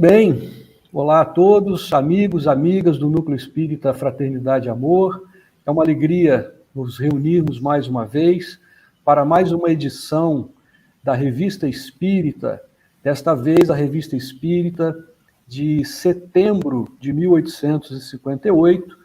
bem. Olá a todos, amigos, amigas do Núcleo Espírita Fraternidade e Amor. É uma alegria nos reunirmos mais uma vez para mais uma edição da Revista Espírita, desta vez a Revista Espírita de setembro de 1858,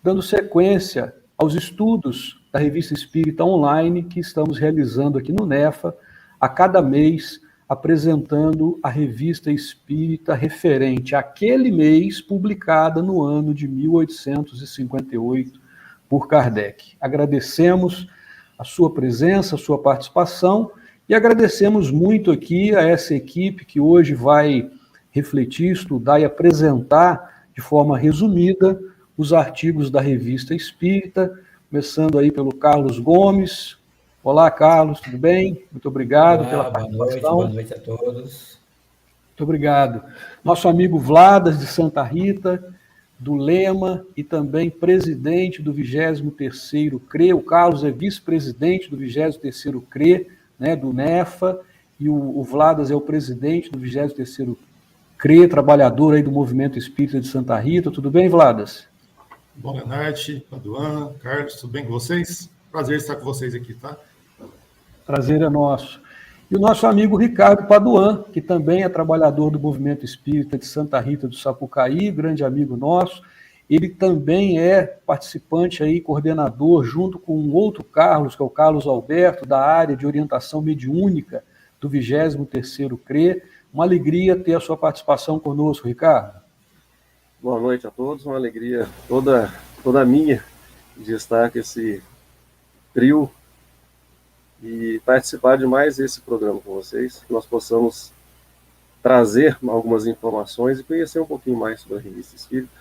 dando sequência aos estudos da Revista Espírita Online que estamos realizando aqui no NEFA, a cada mês, apresentando a Revista Espírita referente àquele mês, publicada no ano de 1858 por Kardec. Agradecemos a sua presença, a sua participação e agradecemos muito aqui a essa equipe que hoje vai refletir, estudar e apresentar de forma resumida os artigos da Revista Espírita, começando aí pelo Carlos Gomes. Olá, Carlos, tudo bem? Muito obrigado pela participação. Boa noite a todos. Muito obrigado. Nosso amigo Vladas, de Santa Rita, do Lema, e também presidente do 23º CRE. O Carlos é vice-presidente do 23º CRE, né, do NEFA, e o Vladas é o presidente do 23º CRE, trabalhador aí do Movimento Espírita de Santa Rita. Tudo bem, Vladas? Boa noite, Paduan, Carlos, tudo bem com vocês? Prazer estar com vocês aqui, tá? Prazer é nosso. E o nosso amigo Ricardo Paduan, que também é trabalhador do Movimento Espírita de Santa Rita do Sapucaí, grande amigo nosso. Ele também é participante aí, coordenador, junto com um outro Carlos, que é o Carlos Alberto, da área de orientação mediúnica do 23º CRE. Uma alegria ter a sua participação conosco, Ricardo. Boa noite a todos, uma alegria toda minha de estar com esse trio e participar de mais esse programa com vocês, que nós possamos trazer algumas informações e conhecer um pouquinho mais sobre a Revista Espírita.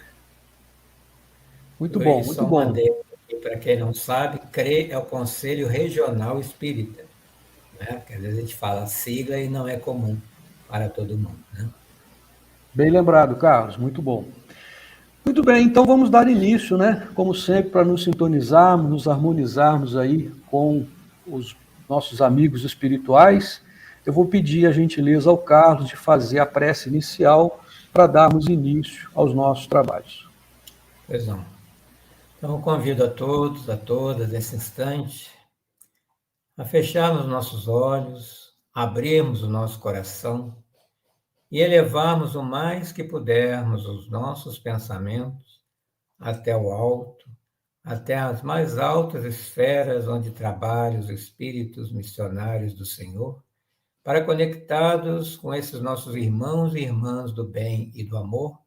Muito bom, muito bom. Para quem não sabe, CRE é o Conselho Regional Espírita, né? Porque às vezes a gente fala sigla e não é comum para todo mundo, né? Bem lembrado, Carlos, muito bom. Muito bem, então vamos dar início, né? Como sempre, para nos sintonizarmos, nos harmonizarmos aí com os nossos amigos espirituais, eu vou pedir a gentileza ao Carlos de fazer a prece inicial para darmos início aos nossos trabalhos. Pois não. Então, eu convido a todos, a todas, nesse instante, a fecharmos nossos olhos, abrirmos o nosso coração e elevarmos o mais que pudermos os nossos pensamentos até o alto, até as mais altas esferas onde trabalham os espíritos missionários do Senhor, para, conectados com esses nossos irmãos e irmãs do bem e do amor,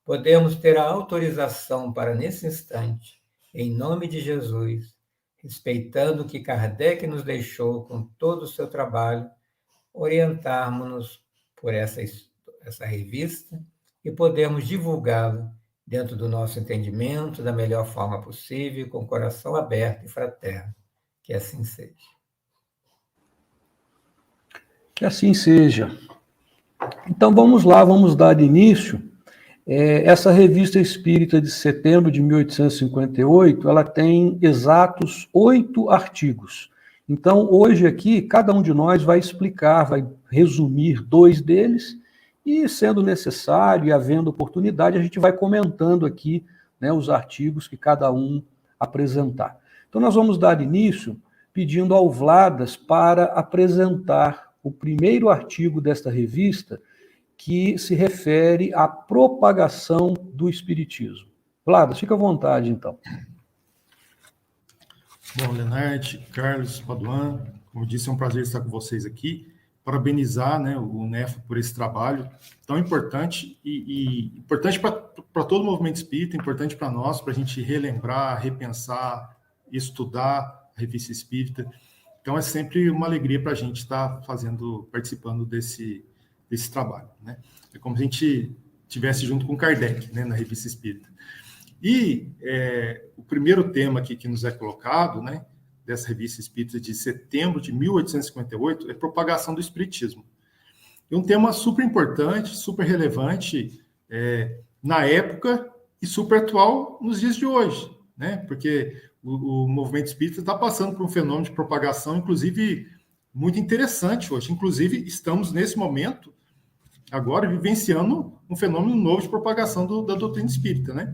podemos ter a autorização para, nesse instante, em nome de Jesus, respeitando o que Kardec nos deixou com todo o seu trabalho, orientarmos-nos por essa revista e podemos divulgá-la dentro do nosso entendimento, da melhor forma possível, com o coração aberto e fraterno. Que assim seja. Que assim seja. Então vamos lá, vamos dar início. Essa Revista Espírita de setembro de 1858, ela tem exatos 8 artigos. Então hoje aqui, cada um de nós vai explicar, vai resumir 2 deles, e, sendo necessário e havendo oportunidade, a gente vai comentando aqui, né, os artigos que cada um apresentar. Então, nós vamos dar início pedindo ao Vladas para apresentar o primeiro artigo desta revista, que se refere à propagação do Espiritismo. Vladas, fica à vontade, então. Bom, Leonardo, Carlos, Paduan, como disse, é um prazer estar com vocês aqui. Parabenizar, né, o NEFA por esse trabalho tão importante e importante para todo o movimento espírita, importante para nós, para a gente relembrar, repensar, estudar a Revista Espírita. Então é sempre uma alegria para a gente estar participando desse trabalho, né? É como se a gente estivesse junto com Kardec, né, na Revista Espírita. E o primeiro tema aqui que nos é colocado, né, dessa Revista Espírita de setembro de 1858, é propagação do Espiritismo. É um tema super importante, super relevante na época e super atual nos dias de hoje, né? Porque o movimento espírita está passando por um fenômeno de propagação, inclusive, muito interessante hoje. Inclusive, estamos, nesse momento, agora vivenciando um fenômeno novo de propagação da doutrina espírita, né?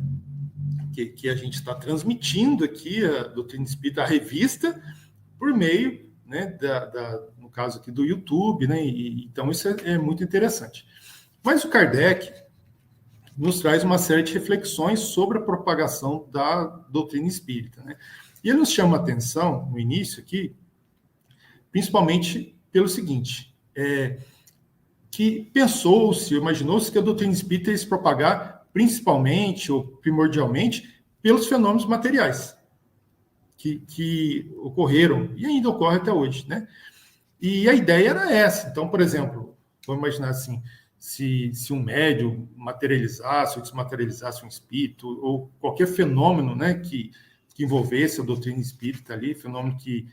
Que a gente está transmitindo aqui a doutrina espírita, a revista, por meio, né, no caso aqui do YouTube, né? Então isso é muito interessante. Mas o Kardec nos traz uma série de reflexões sobre a propagação da doutrina espírita, né? E ele nos chama a atenção, no início aqui, principalmente pelo seguinte, que pensou-se, imaginou-se que a doutrina espírita ia se propagar principalmente ou primordialmente pelos fenômenos materiais que ocorreram e ainda ocorre até hoje, né? E a ideia era essa. Então, por exemplo, vamos imaginar assim, se um médium materializasse ou desmaterializasse um espírito ou qualquer fenômeno, né, que envolvesse a doutrina espírita ali, fenômeno que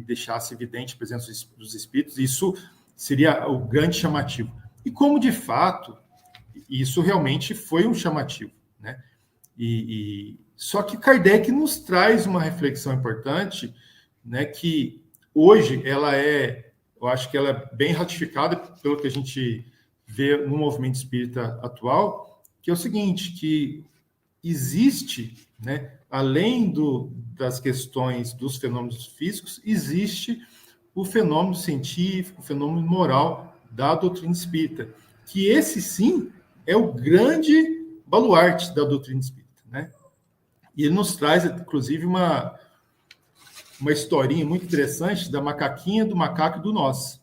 deixasse evidente a presença dos espíritos, isso seria o grande chamativo. E como, de fato, isso realmente foi um chamativo, né? Só que Kardec nos traz uma reflexão importante, né, que hoje eu acho que ela é bem ratificada pelo que a gente vê no movimento espírita atual, que é o seguinte, que existe, né, além das questões dos fenômenos físicos, existe o fenômeno científico, o fenômeno moral da doutrina espírita, que esse sim é o grande baluarte da doutrina espírita, né? E ele nos traz, inclusive, uma historinha muito interessante da macaquinha, do macaco e do nós,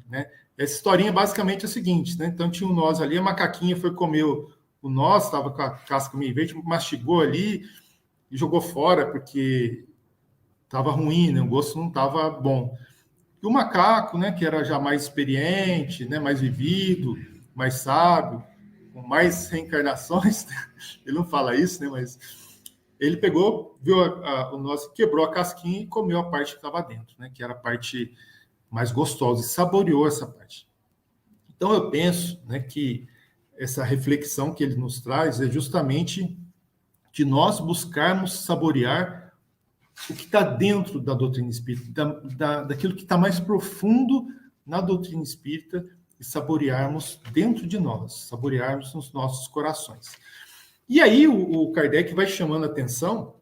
né? Essa historinha basicamente é a seguinte, né? Então tinha um nós ali, a macaquinha foi comer o nós, estava com a casca meio verde, mastigou ali e jogou fora porque estava ruim, né? O gosto não estava bom. E o macaco, né, que era já mais experiente, né, mais vivido, mais sábio, com mais reencarnações, ele não fala isso, né, mas ele pegou, viu o nosso, quebrou a casquinha e comeu a parte que estava dentro, né, que era a parte mais gostosa, e saboreou essa parte. Então eu penso, né, que essa reflexão que ele nos traz é justamente de nós buscarmos saborear o que está dentro da doutrina espírita, daquilo que está mais profundo na doutrina espírita, e saborearmos dentro de nós, saborearmos nos nossos corações. E aí o Kardec vai chamando a atenção,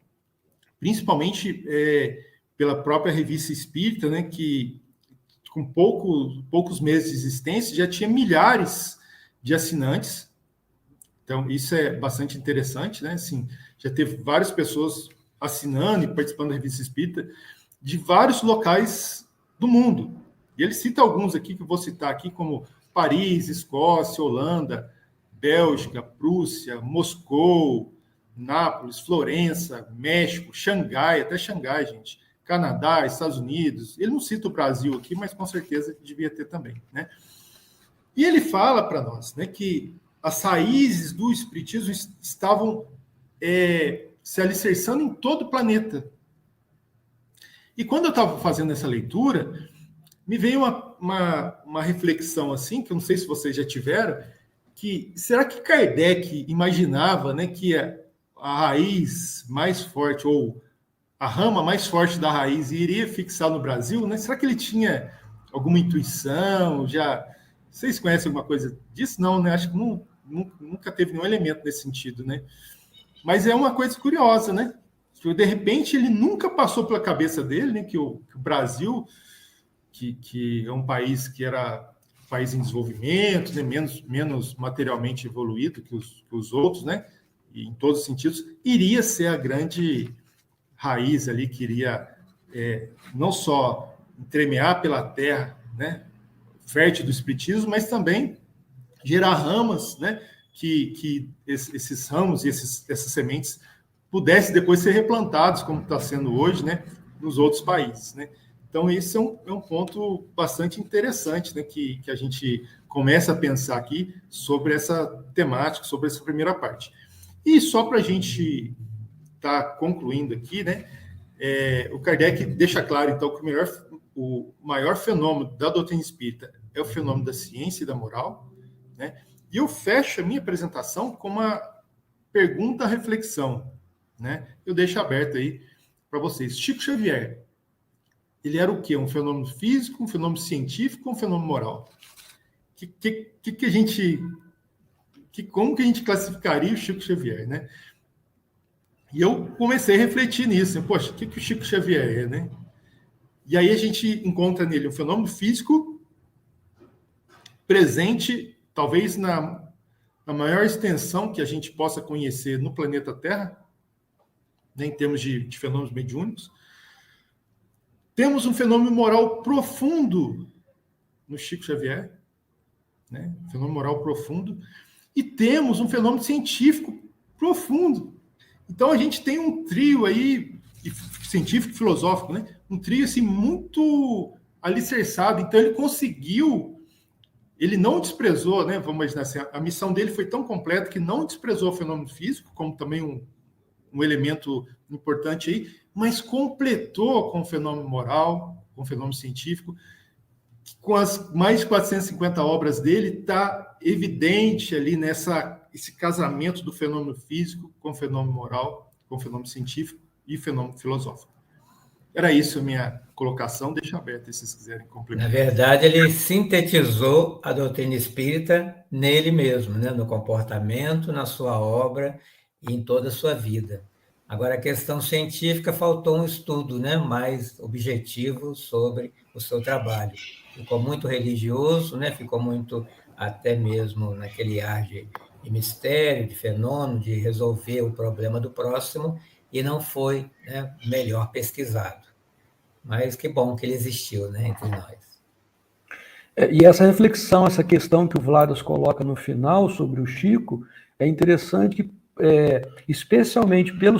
principalmente pela própria Revista Espírita, né, que com poucos meses de existência já tinha milhares de assinantes. Então isso é bastante interessante, né? Assim, já teve várias pessoas assinando e participando da Revista Espírita de vários locais do mundo. E ele cita alguns aqui, que eu vou citar aqui, como Paris, Escócia, Holanda, Bélgica, Prússia, Moscou, Nápoles, Florença, México, Xangai, até Xangai, gente, Canadá, Estados Unidos. Ele não cita o Brasil aqui, mas com certeza devia ter também, né? E ele fala para nós, né, que as raízes do espiritismo estavam se alicerçando em todo o planeta. E quando eu estava fazendo essa leitura, me veio uma reflexão assim, que eu não sei se vocês já tiveram, que será que Kardec imaginava, né, que a raiz mais forte, ou a rama mais forte da raiz, iria fixar no Brasil, né? Será que ele tinha alguma intuição? Vocês conhecem alguma coisa disso? Não, né? Acho que nunca teve nenhum elemento nesse sentido, né? Mas é uma coisa curiosa, né? De repente, ele nunca passou pela cabeça dele, né, que o Brasil, que é um país que era um país em desenvolvimento, né, menos materialmente evoluído que os outros, né, e em todos os sentidos, iria ser a grande raiz ali, que iria não só entremear pela terra, né, fértil do espiritismo, mas também gerar ramas, né, que esses ramos e essas sementes pudessem depois ser replantados, como está sendo hoje, né, nos outros países, né? Então, esse é um ponto bastante interessante, né, que a gente começa a pensar aqui sobre essa temática, sobre essa primeira parte. E só para a gente estar concluindo aqui, né, o Kardec deixa claro, então, que o maior fenômeno da doutrina espírita é o fenômeno da ciência e da moral, né? E eu fecho a minha apresentação com uma pergunta-reflexão, né? Eu deixo aberto aí para vocês. Chico Xavier, ele era o quê? Um fenômeno físico, um fenômeno científico ou um fenômeno moral? a gente... como que a gente classificaria o Chico Xavier, né? E eu comecei a refletir nisso. Poxa, o que o Chico Xavier é, né? E aí a gente encontra nele um fenômeno físico presente, talvez na maior extensão que a gente possa conhecer no planeta Terra, né, em termos de fenômenos mediúnicos. Temos um fenômeno moral profundo no Chico Xavier, né? Fenômeno moral profundo. E temos um fenômeno científico profundo. Então, a gente tem um trio aí, científico e filosófico, né? Um trio assim, muito alicerçado. Então, ele não desprezou, né? Vamos imaginar assim, a missão dele foi tão completa que não desprezou o fenômeno físico, como também um elemento importante aí, mas completou com o fenômeno moral, com o fenômeno científico. Com as mais de 450 obras dele, está evidente ali esse casamento do fenômeno físico com o fenômeno moral, com o fenômeno científico e fenômeno filosófico. Era isso a minha colocação, deixa aberto se vocês quiserem complementar. Na verdade, ele sintetizou a doutrina espírita nele mesmo, né? No comportamento, na sua obra e em toda a sua vida. Agora, a questão científica, faltou um estudo, né, mais objetivo sobre o seu trabalho. Ficou muito religioso, né, ficou muito até mesmo naquele ar de mistério, de fenômeno, de resolver o problema do próximo, e não foi, né, melhor pesquisado. Mas que bom que ele existiu, né, entre nós. E essa reflexão, essa questão que o Vladas coloca no final sobre o Chico, é interessante que especialmente pela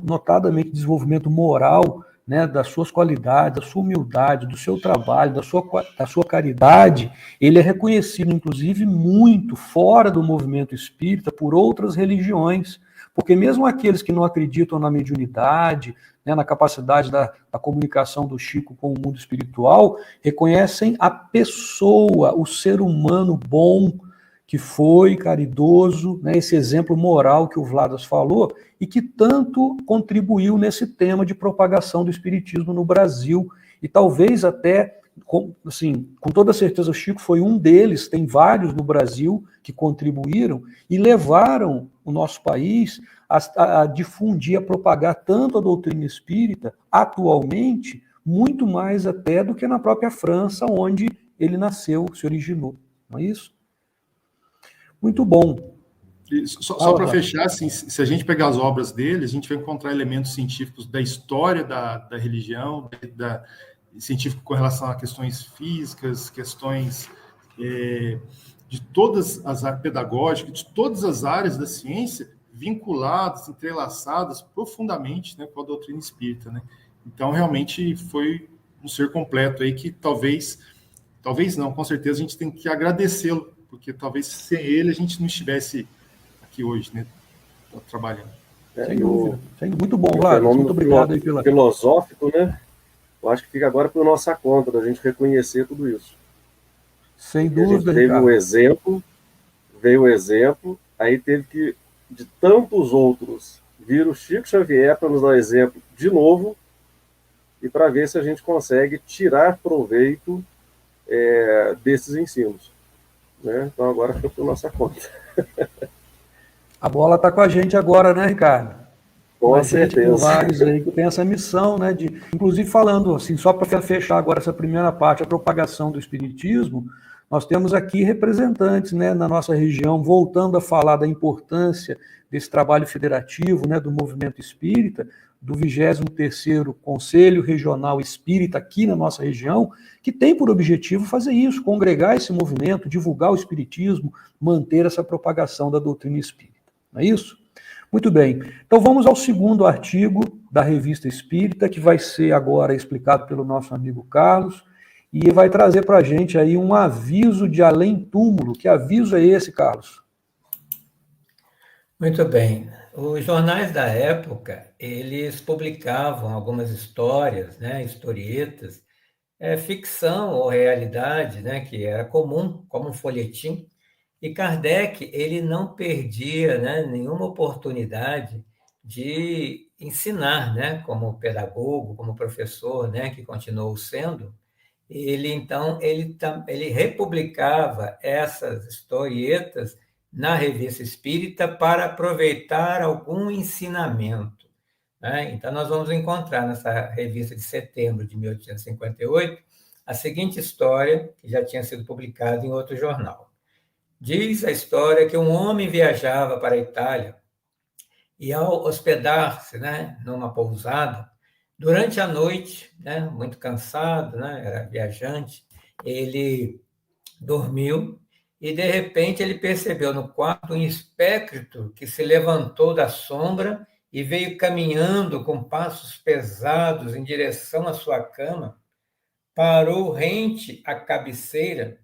notadamente desenvolvimento moral, né, das suas qualidades, da sua humildade, do seu trabalho, da sua caridade, ele é reconhecido, inclusive, muito fora do movimento espírita por outras religiões, porque mesmo aqueles que não acreditam na mediunidade, né, na capacidade da comunicação do Chico com o mundo espiritual, reconhecem a pessoa, o ser humano bom, que foi caridoso, né, esse exemplo moral que o Vladas falou, e que tanto contribuiu nesse tema de propagação do espiritismo no Brasil, e talvez até, com toda certeza o Chico foi um deles, tem vários no Brasil que contribuíram e levaram o nosso país a difundir, a propagar tanto a doutrina espírita, atualmente, muito mais até do que na própria França, onde ele nasceu, se originou, não é isso? Muito bom. Só para fechar, assim, se a gente pegar as obras dele, a gente vai encontrar elementos científicos da história da religião, científico com relação a questões físicas, questões de todas as áreas pedagógicas, de todas as áreas da ciência, vinculadas, entrelaçadas profundamente, né, com a doutrina espírita, né? Então, realmente, foi um ser completo aí que talvez não, com certeza a gente tem que agradecê-lo, porque talvez sem ele a gente não estivesse aqui hoje, né, trabalhando. Sem dúvida. Muito bom, Vladas. Muito obrigado aí pela... filosófico, né? Eu acho que fica agora por nossa conta da gente reconhecer tudo isso. Sem dúvida, Ricardo. Veio o exemplo, aí teve que, de tantos outros, vir o Chico Xavier para nos dar exemplo de novo e para ver se a gente consegue tirar proveito desses ensinos. Né? Então agora fica por nossa conta. A bola está com a gente agora, né, Ricardo? Com certeza. Vários aí que tem essa missão, né? Inclusive falando assim, só para fechar agora essa primeira parte, a propagação do espiritismo, nós temos aqui representantes, né, na nossa região, voltando a falar da importância desse trabalho federativo, né, do movimento espírita, do 23º Conselho Regional Espírita aqui na nossa região, que tem por objetivo fazer isso, congregar esse movimento, divulgar o espiritismo, manter essa propagação da doutrina espírita. Não é isso? Muito bem. Então vamos ao segundo artigo da Revista Espírita, que vai ser agora explicado pelo nosso amigo Carlos, e vai trazer para a gente aí um aviso de além-túmulo. Que aviso é esse, Carlos? Muito bem. Os jornais da época, eles publicavam algumas histórias, né, historietas, ficção ou realidade, né, que era comum, como um folhetim. E Kardec, ele não perdia, né, nenhuma oportunidade de ensinar, né, como pedagogo, como professor, né, que continuou sendo, ele republicava essas historietas na Revista Espírita para aproveitar algum ensinamento, né? Então, nós vamos encontrar nessa revista de setembro de 1858 a seguinte história, que já tinha sido publicada em outro jornal. Diz a história que um homem viajava para a Itália e, ao hospedar-se, né, numa pousada, durante a noite, né, muito cansado, né, era viajante, ele dormiu e, de repente, ele percebeu no quarto um espectro que se levantou da sombra e veio caminhando com passos pesados em direção à sua cama, parou rente à cabeceira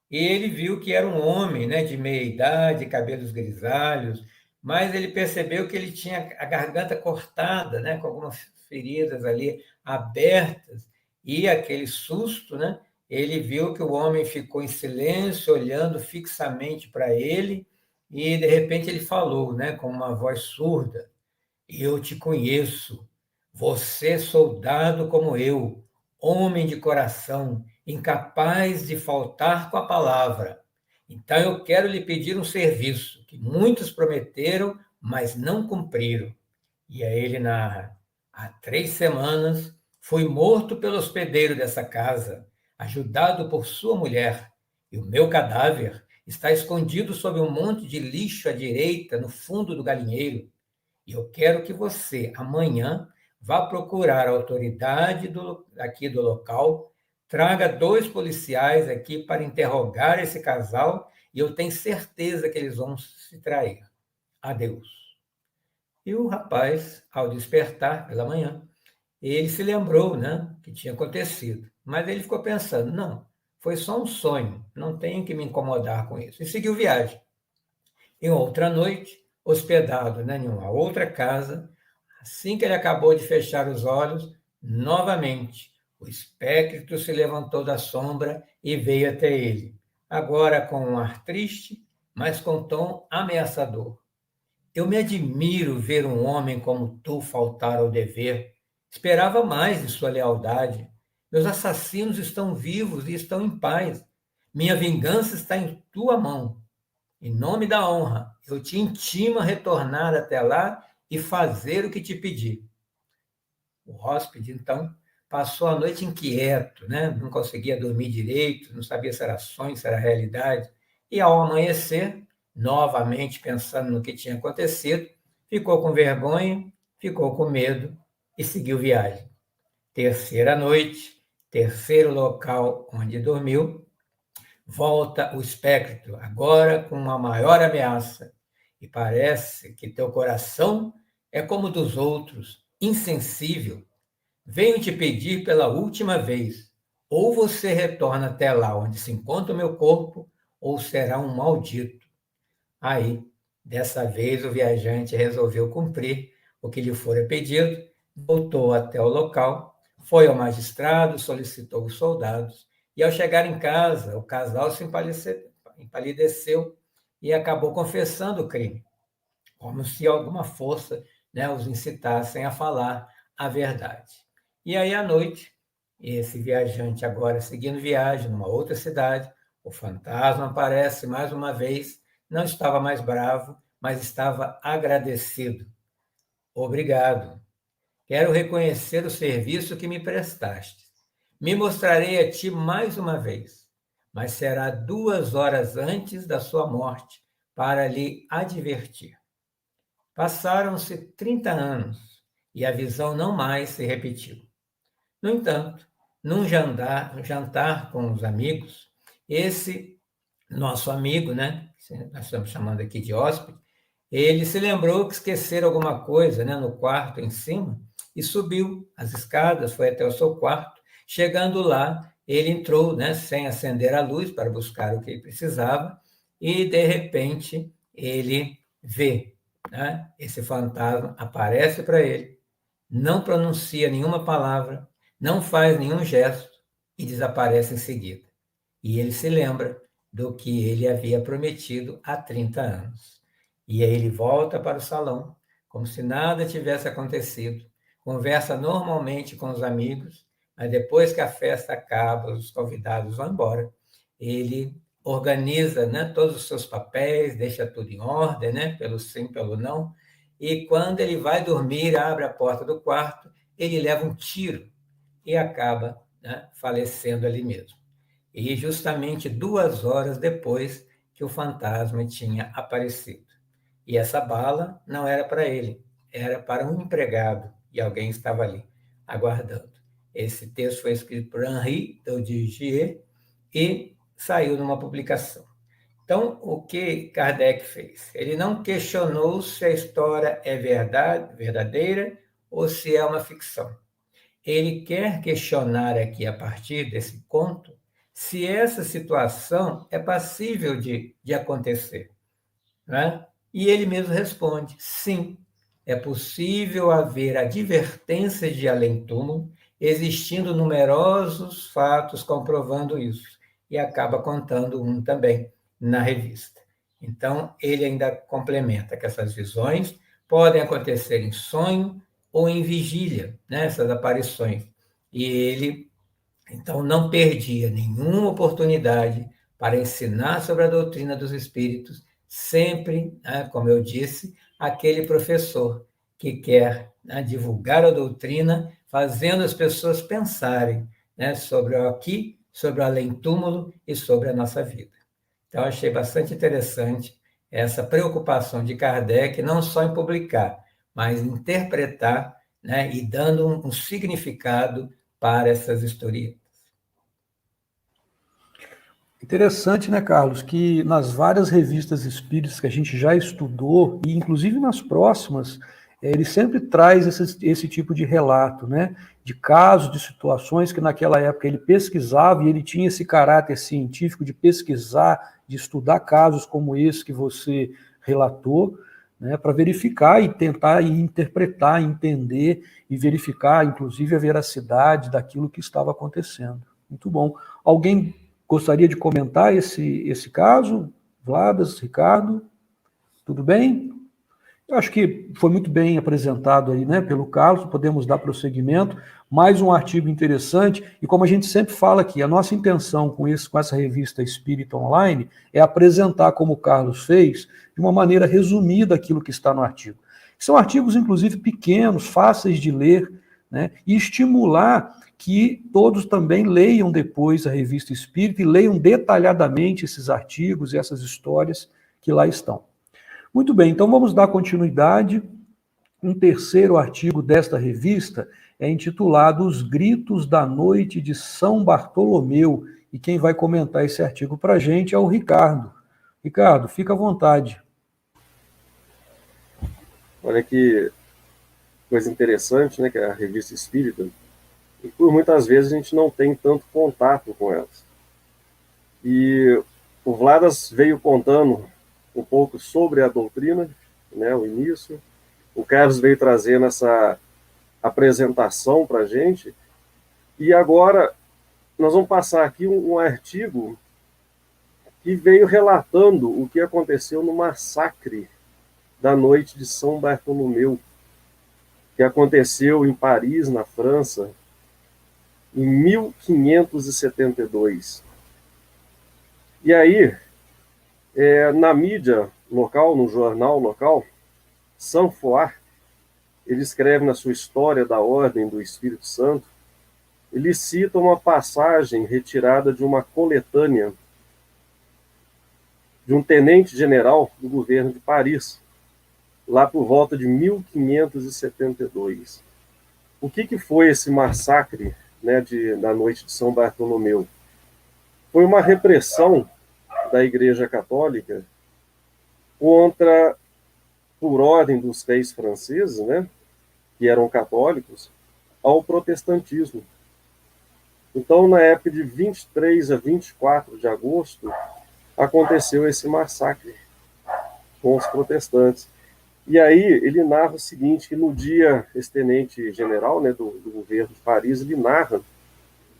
e ele viu que era um homem, né, de meia idade, cabelos grisalhos, mas ele percebeu que ele tinha a garganta cortada, né, com algumas feridas ali abertas, e aquele susto, né, ele viu que o homem ficou em silêncio, olhando fixamente para ele, e de repente ele falou, né, com uma voz surda: eu te conheço, você soldado como eu, homem de coração, incapaz de faltar com a palavra. Então eu quero lhe pedir um serviço que muitos prometeram, mas não cumpriram. E aí ele narra: há 3 semanas fui morto pelo hospedeiro dessa casa, ajudado por sua mulher, e o meu cadáver está escondido sob um monte de lixo à direita, no fundo do galinheiro. E eu quero que você, amanhã, vá procurar a autoridade aqui do local, traga 2 policiais aqui para interrogar esse casal, e eu tenho certeza que eles vão se trair. Adeus. E o rapaz, ao despertar pela manhã, ele se lembrou, né, que tinha acontecido. Mas ele ficou pensando: não, foi só um sonho, não tenho que me incomodar com isso. E seguiu viagem. Em outra noite, hospedado, né, em uma outra casa, assim que ele acabou de fechar os olhos, novamente o espectro se levantou da sombra e veio até ele, agora com um ar triste, mas com tom ameaçador. Eu me admiro ver um homem como tu faltar ao dever. Esperava mais de sua lealdade. Meus assassinos estão vivos e estão em paz. Minha vingança está em tua mão. Em nome da honra, eu te intimo a retornar até lá e fazer o que te pedi. O hóspede, então, passou a noite inquieto, né? Não conseguia dormir direito, não sabia se era sonho, se era realidade. E, ao amanhecer, novamente pensando no que tinha acontecido, ficou com vergonha, ficou com medo e seguiu viagem. Terceira noite, terceiro local onde dormiu, volta o espectro, agora com uma maior ameaça, e parece que teu coração é como o dos outros, insensível. Venho te pedir pela última vez, ou você retorna até lá onde se encontra o meu corpo, ou será um maldito. Aí, dessa vez, o viajante resolveu cumprir o que lhe fora pedido, voltou até o local, foi ao magistrado, solicitou os soldados, e ao chegar em casa, o casal se empalideceu e acabou confessando o crime, como se alguma força, né, os incitassem a falar a verdade. E aí, à noite, esse viajante agora seguindo viagem numa outra cidade, o fantasma aparece mais uma vez, não estava mais bravo, mas estava agradecido. Obrigado. Quero reconhecer o serviço que me prestaste. Me mostrarei a ti mais uma vez, mas será 2 horas antes da sua morte, para lhe advertir. Passaram-se 30 anos e a visão não mais se repetiu. No entanto, num jantar com os amigos, esse nosso amigo, né, nós estamos chamando aqui de hóspede, ele se lembrou que esquecera alguma coisa, né, no quarto em cima e subiu as escadas, foi até o seu quarto. Chegando lá, ele entrou, né, sem acender a luz para buscar o que ele precisava e, de repente, ele vê, né, esse fantasma aparece para ele, não pronuncia nenhuma palavra, não faz nenhum gesto e desaparece em seguida. E ele se lembra do que ele havia prometido há 30 anos. E aí ele volta para o salão, como se nada tivesse acontecido, conversa normalmente com os amigos, Mas depois que a festa acaba, os convidados vão embora, ele organiza, né, todos os seus papéis, deixa tudo em ordem, né, pelo sim, pelo não, e quando ele vai dormir, abre a porta do quarto, ele leva um tiro e acaba, né, falecendo ali mesmo. E justamente 2 horas depois que o fantasma tinha aparecido. E essa bala não era para ele, era para um empregado, e alguém estava ali, aguardando. Esse texto foi escrito por Henri Daudigier e saiu numa publicação. Então, o que Kardec fez? Ele não questionou se a história é verdadeira ou se é uma ficção. Ele quer questionar aqui, a partir desse conto, se essa situação é passível de acontecer. Né? E ele mesmo responde, sim, é possível haver advertências de além-túmulo, existindo numerosos fatos comprovando isso. E acaba contando um também na revista. Então, ele ainda complementa que essas visões podem acontecer em sonho ou em vigília, né, essas aparições. E ele, então, não perdia nenhuma oportunidade para ensinar sobre a doutrina dos espíritos, sempre, né, como eu disse, aquele professor que quer, né, divulgar a doutrina, fazendo as pessoas pensarem, né, sobre o aqui, sobre o além-túmulo e sobre a nossa vida. Então, achei bastante interessante essa preocupação de Kardec, não só em publicar, mas em interpretar, né, e dando um significado para essas historietas. Interessante, né, Carlos, que nas várias revistas espíritas que a gente já estudou, e inclusive nas próximas, ele sempre traz esse tipo de relato, né, de casos, de situações que naquela época ele pesquisava e ele tinha esse caráter científico de pesquisar, de estudar casos como esse que você relatou, né, para verificar e tentar interpretar, entender e verificar, inclusive, a veracidade daquilo que estava acontecendo. Muito bom. Alguém gostaria de comentar esse caso? Vladas, Ricardo, tudo bem? Eu acho que foi muito bem apresentado aí, né, pelo Carlos, podemos dar prosseguimento. Mais um artigo interessante, e como a gente sempre fala aqui, a nossa intenção com essa revista Espírita Online é apresentar, como o Carlos fez, de uma maneira resumida aquilo que está no artigo. São artigos, inclusive, pequenos, fáceis de ler, né, e estimular que todos também leiam depois a revista Espírita e leiam detalhadamente esses artigos e essas histórias que lá estão. Muito bem, então vamos dar continuidade. Um terceiro artigo desta revista é intitulado Os Gritos da Noite de São Bartolomeu, e quem vai comentar esse artigo para a gente é o Ricardo. Ricardo, fica à vontade. Olha que coisa interessante, né, que é a revista Espírita, e por muitas vezes a gente não tem tanto contato com elas. E o Vladas veio contando um pouco sobre a doutrina, né, o início. O Carlos veio trazendo essa apresentação para a gente. E agora nós vamos passar aqui um artigo que veio relatando o que aconteceu no massacre da noite de São Bartolomeu, que aconteceu em Paris, na França, em 1572. E aí, na mídia local, no jornal local, Saint-Foix, ele escreve na sua História da Ordem do Espírito Santo, ele cita uma passagem retirada de uma coletânea de um tenente-general do governo de Paris, lá por volta de 1572. O que foi esse massacre, né, da noite de São Bartolomeu? Foi uma repressão da Igreja Católica contra, por ordem dos reis franceses, né, que eram católicos, ao protestantismo. Então, na época de 23 a 24 de agosto, aconteceu esse massacre com os protestantes. E aí ele narra o seguinte, que no dia, esse tenente-general, né, do governo de Paris, ele narra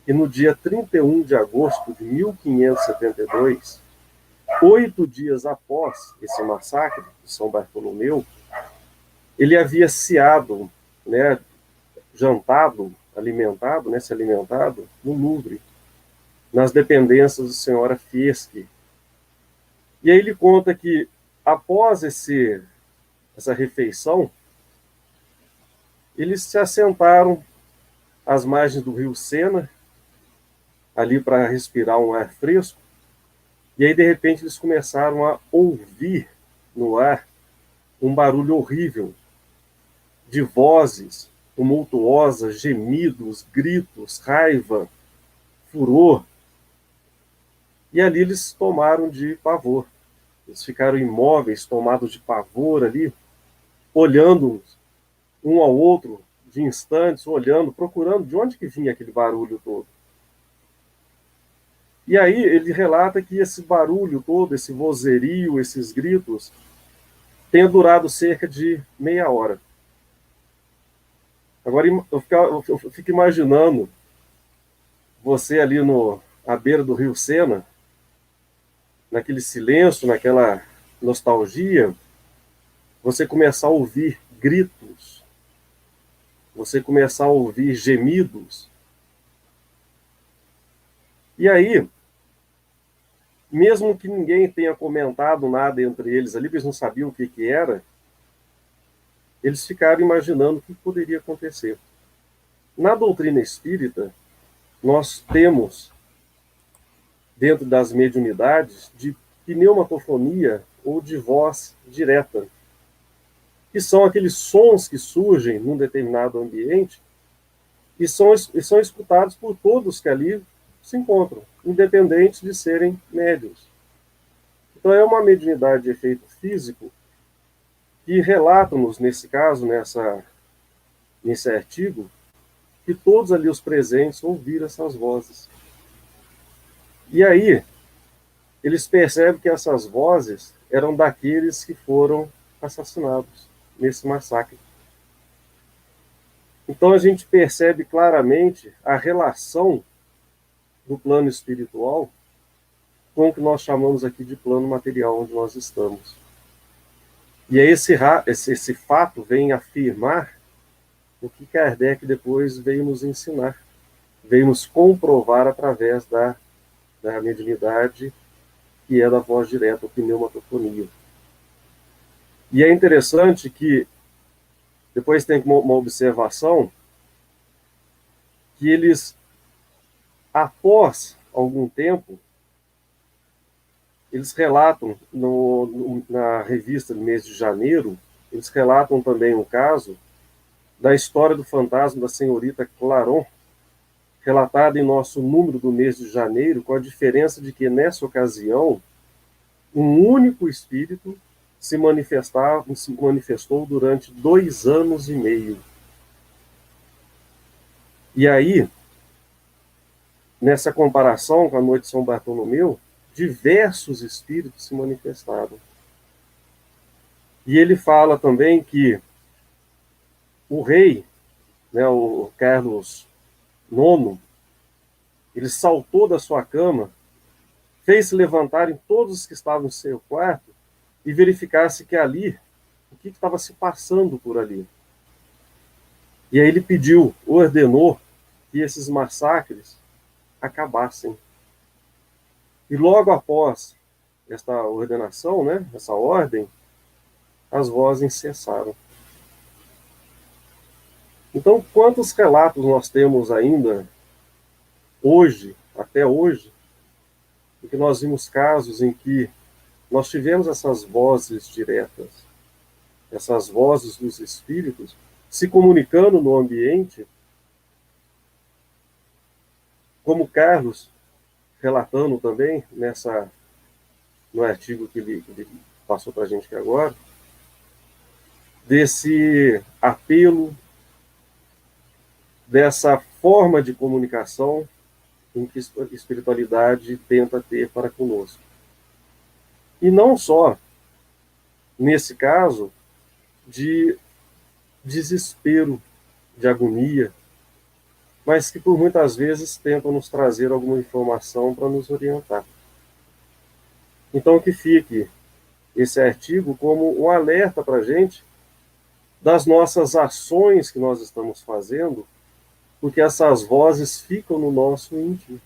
que no dia 31 de agosto de 1572, 8 dias após esse massacre de São Bartolomeu, ele havia ceado, né, jantado alimentado, né, se alimentado no Louvre, nas dependências do Senhora Fieschi. E aí ele conta que, após essa refeição, eles se assentaram às margens do rio Sena, ali para respirar um ar fresco, e aí, de repente, eles começaram a ouvir no ar um barulho horrível, de vozes tumultuosas, gemidos, gritos, raiva, furor. E ali eles tomaram de pavor. Eles ficaram imóveis, tomados de pavor ali, olhando um ao outro de instantes, olhando, procurando de onde que vinha aquele barulho todo. E aí ele relata que esse barulho todo, esse vozerio, esses gritos, tenha durado cerca de meia hora. Agora eu fico imaginando você ali à beira do rio Sena, naquele silêncio, naquela nostalgia, você começar a ouvir gritos, você começar a ouvir gemidos. E aí, mesmo que ninguém tenha comentado nada entre eles ali, eles não sabiam o que era, eles ficaram imaginando o que poderia acontecer. Na doutrina espírita, nós temos, dentro das mediunidades, de pneumatofonia ou de voz direta, que são aqueles sons que surgem num determinado ambiente e são escutados por todos que ali se encontram, independente de serem médiuns. Então é uma mediunidade de efeito físico que relata-nos, nesse caso, nesse artigo, que todos ali os presentes ouviram essas vozes. E aí, eles percebem que essas vozes eram daqueles que foram assassinados nesse massacre. Então a gente percebe claramente a relação do plano espiritual com o que nós chamamos aqui de plano material, onde nós estamos. E aí esse fato vem afirmar o que Kardec depois veio nos ensinar, veio nos comprovar através da mediunidade, que é da voz direta, a pneumatofonia. E é interessante que depois tem uma observação que eles, após algum tempo, eles relatam na revista do mês de janeiro, eles relatam também um caso da história do fantasma da senhorita Claron, relatada em nosso número do mês de janeiro, com a diferença de que, nessa ocasião, um único espírito se manifestou durante 2 anos e meio. E aí, nessa comparação com a noite de São Bartolomeu, diversos espíritos se manifestaram. E ele fala também que o rei, né, o Carlos IX, ele saltou da sua cama, fez-se levantarem todos os que estavam em seu quarto e verificasse que ali, o que estava se passando por ali. E aí ele ordenou que esses massacres acabassem. E logo após esta ordenação, né, essa ordem, as vozes cessaram. Então, quantos relatos nós temos ainda hoje, até hoje, em que nós vimos casos em que nós tivemos essas vozes diretas, essas vozes dos espíritos, se comunicando no ambiente, como Carlos, relatando também no artigo que ele passou para a gente aqui agora, desse apelo, dessa forma de comunicação em que a espiritualidade tenta ter para conosco. E não só, nesse caso, de desespero, de agonia, mas que por muitas vezes tentam nos trazer alguma informação para nos orientar. Então que fique esse artigo como um alerta para a gente das nossas ações que nós estamos fazendo porque essas vozes ficam no nosso íntimo.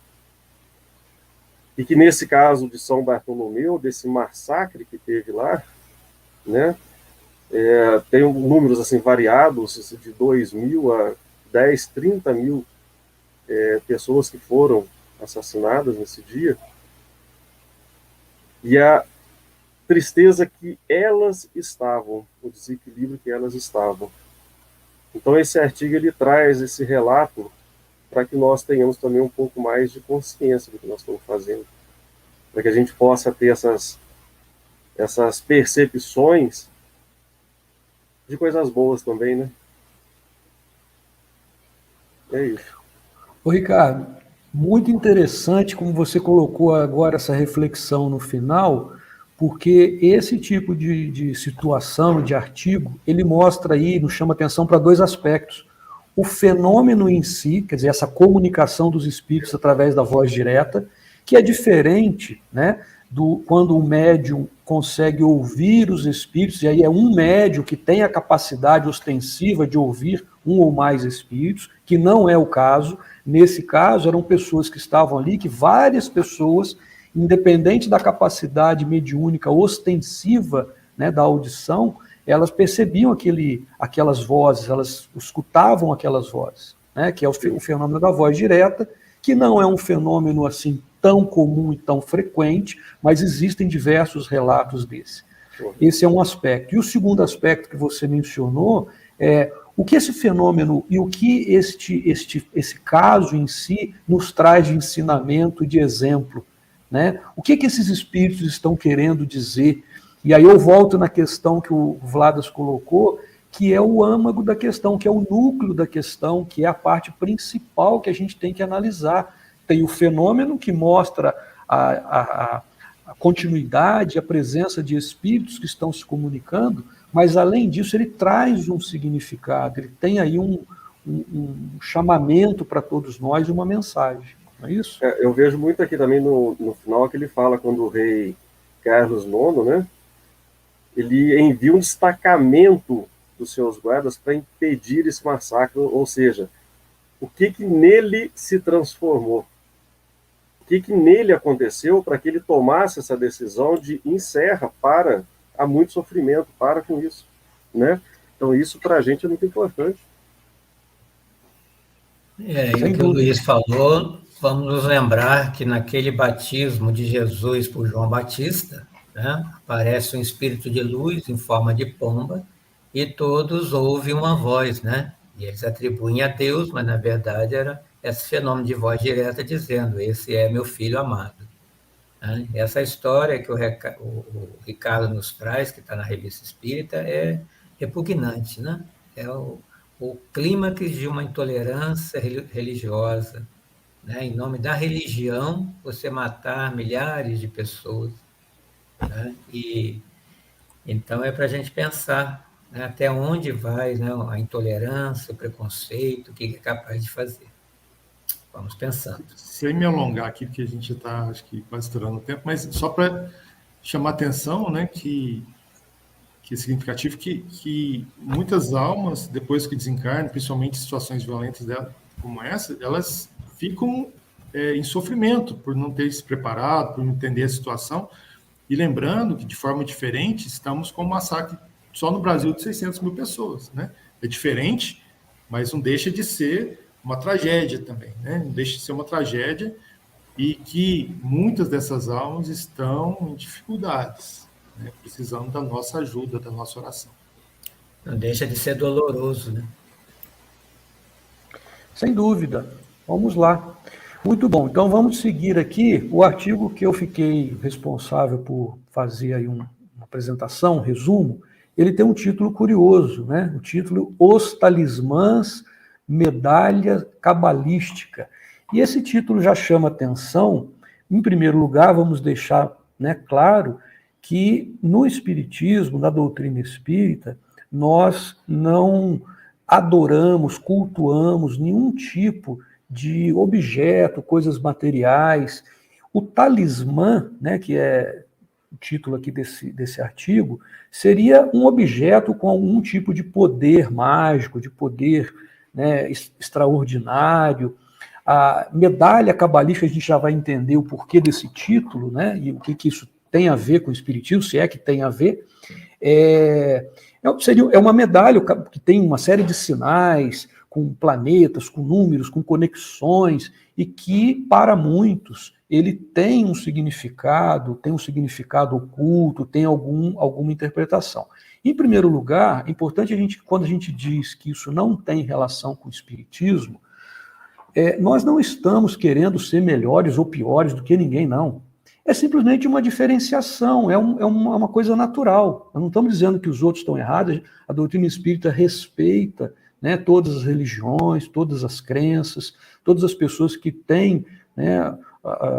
E que nesse caso de São Bartolomeu, desse massacre que teve lá, né, tem números assim variados, de 2.000 a 10, 30 mil pessoas que foram assassinadas nesse dia, e a tristeza que elas estavam, o desequilíbrio que elas estavam. Então esse artigo ele traz esse relato para que nós tenhamos também um pouco mais de consciência do que nós estamos fazendo, para que a gente possa ter essas percepções de coisas boas também, né? É isso. Ô, Ricardo, muito interessante como você colocou agora essa reflexão no final, porque esse tipo de situação, de artigo, ele mostra aí, nos chama atenção para dois aspectos. O fenômeno em si, quer dizer, essa comunicação dos espíritos através da voz direta, que é diferente, né, quando o médium consegue ouvir os espíritos, e aí é um médium que tem a capacidade ostensiva de ouvir um ou mais espíritos, que não é o caso. Nesse caso, eram pessoas que estavam ali, que várias pessoas, independente da capacidade mediúnica ostensiva, né, da audição, elas percebiam aquelas vozes, elas escutavam aquelas vozes, né, que é o fenômeno da voz direta, que não é um fenômeno assim tão comum e tão frequente, mas existem diversos relatos desse. Esse é um aspecto. E o segundo aspecto que você mencionou é o que esse fenômeno e o que esse caso em si nos traz de ensinamento e de exemplo, né? O que esses espíritos estão querendo dizer? E aí eu volto na questão que o Vladas colocou, que é o âmago da questão, que é o núcleo da questão, que é a parte principal que a gente tem que analisar. Tem o fenômeno que mostra a continuidade, a presença de espíritos que estão se comunicando, mas, além disso, ele traz um significado, ele tem aí um chamamento para todos nós, uma mensagem, não é isso? Eu vejo muito aqui também no final que ele fala quando o rei Carlos IX, né, ele envia um destacamento dos seus guardas para impedir esse massacre, ou seja, o que nele se transformou? O que nele aconteceu para que ele tomasse essa decisão de encerra, há muito sofrimento, para com isso, né? Então isso para a gente é muito importante. E o que o Luiz falou, vamos nos lembrar que naquele batismo de Jesus por João Batista, né, aparece um espírito de luz em forma de pomba e todos ouvem uma voz, né? E eles atribuem a Deus, mas na verdade era esse fenômeno de voz direta dizendo: esse é meu filho amado. Essa história que o Ricardo nos traz, que está na Revista Espírita, é repugnante, né? É o clímax de uma intolerância religiosa, né? Em nome da religião, você matar milhares de pessoas, né? E então é para a gente pensar, né, até onde vai, né, a intolerância, o preconceito, o que é capaz de fazer. Vamos pensando. Sem me alongar aqui, porque a gente está, acho que, quase estourando o tempo, mas só para chamar a atenção, né, que é significativo que muitas almas, depois que desencarnam, principalmente em situações violentas como essa, elas ficam em sofrimento por não ter se preparado, por não entender a situação. E lembrando que, de forma diferente, estamos com um massacre só no Brasil de 600 mil pessoas, né? É diferente, mas não deixa de ser uma tragédia também, né? Não deixa de ser uma tragédia, e que muitas dessas almas estão em dificuldades, né? Precisando da nossa ajuda, da nossa oração. Não deixa de ser doloroso, né? Sem dúvida. Vamos lá. Muito bom. Então vamos seguir aqui o artigo que eu fiquei responsável por fazer aí uma apresentação, um resumo. Ele tem um título curioso, né? O título Os Talismãs, Medalha Cabalística. E esse título já chama atenção. Em primeiro lugar, vamos deixar, né, claro que no Espiritismo, na doutrina espírita, nós não adoramos, cultuamos nenhum tipo de objeto, coisas materiais. O talismã, né, que é o título aqui desse artigo, seria um objeto com algum tipo de poder mágico, de poder, né, extraordinário. A medalha cabalística, a gente já vai entender o porquê desse título, né, e o que isso tem a ver com o espiritismo, se é que tem a ver. É uma medalha que tem uma série de sinais, com planetas, com números, com conexões, e que, para muitos, ele tem um significado oculto, tem alguma interpretação. Em primeiro lugar, é importante quando a gente diz que isso não tem relação com o espiritismo, nós não estamos querendo ser melhores ou piores do que ninguém, não. É simplesmente uma diferenciação, é uma coisa natural. Nós não estamos dizendo que os outros estão errados, a doutrina espírita respeita, né, todas as religiões, todas as crenças, todas as pessoas que têm, né,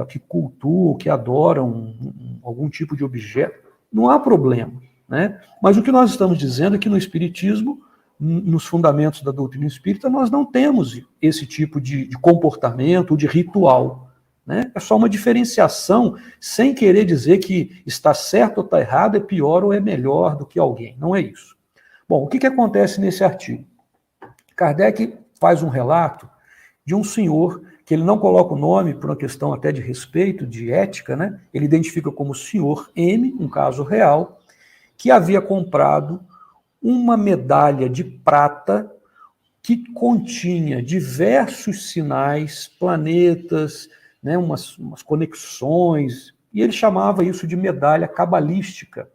que cultuam, que adoram algum tipo de objeto. Não há problema, né? Mas o que nós estamos dizendo é que no espiritismo, nos fundamentos da doutrina espírita, nós não temos esse tipo de comportamento, de ritual, né? É só uma diferenciação, sem querer dizer que está certo ou está errado, é pior ou é melhor do que alguém. Não é isso. Bom, o que acontece nesse artigo? Kardec faz um relato de um senhor, que ele não coloca o nome por uma questão até de respeito, de ética, né? Ele identifica como senhor M, um caso real, que havia comprado uma medalha de prata que continha diversos sinais, planetas, né, umas conexões, e ele chamava isso de medalha cabalística.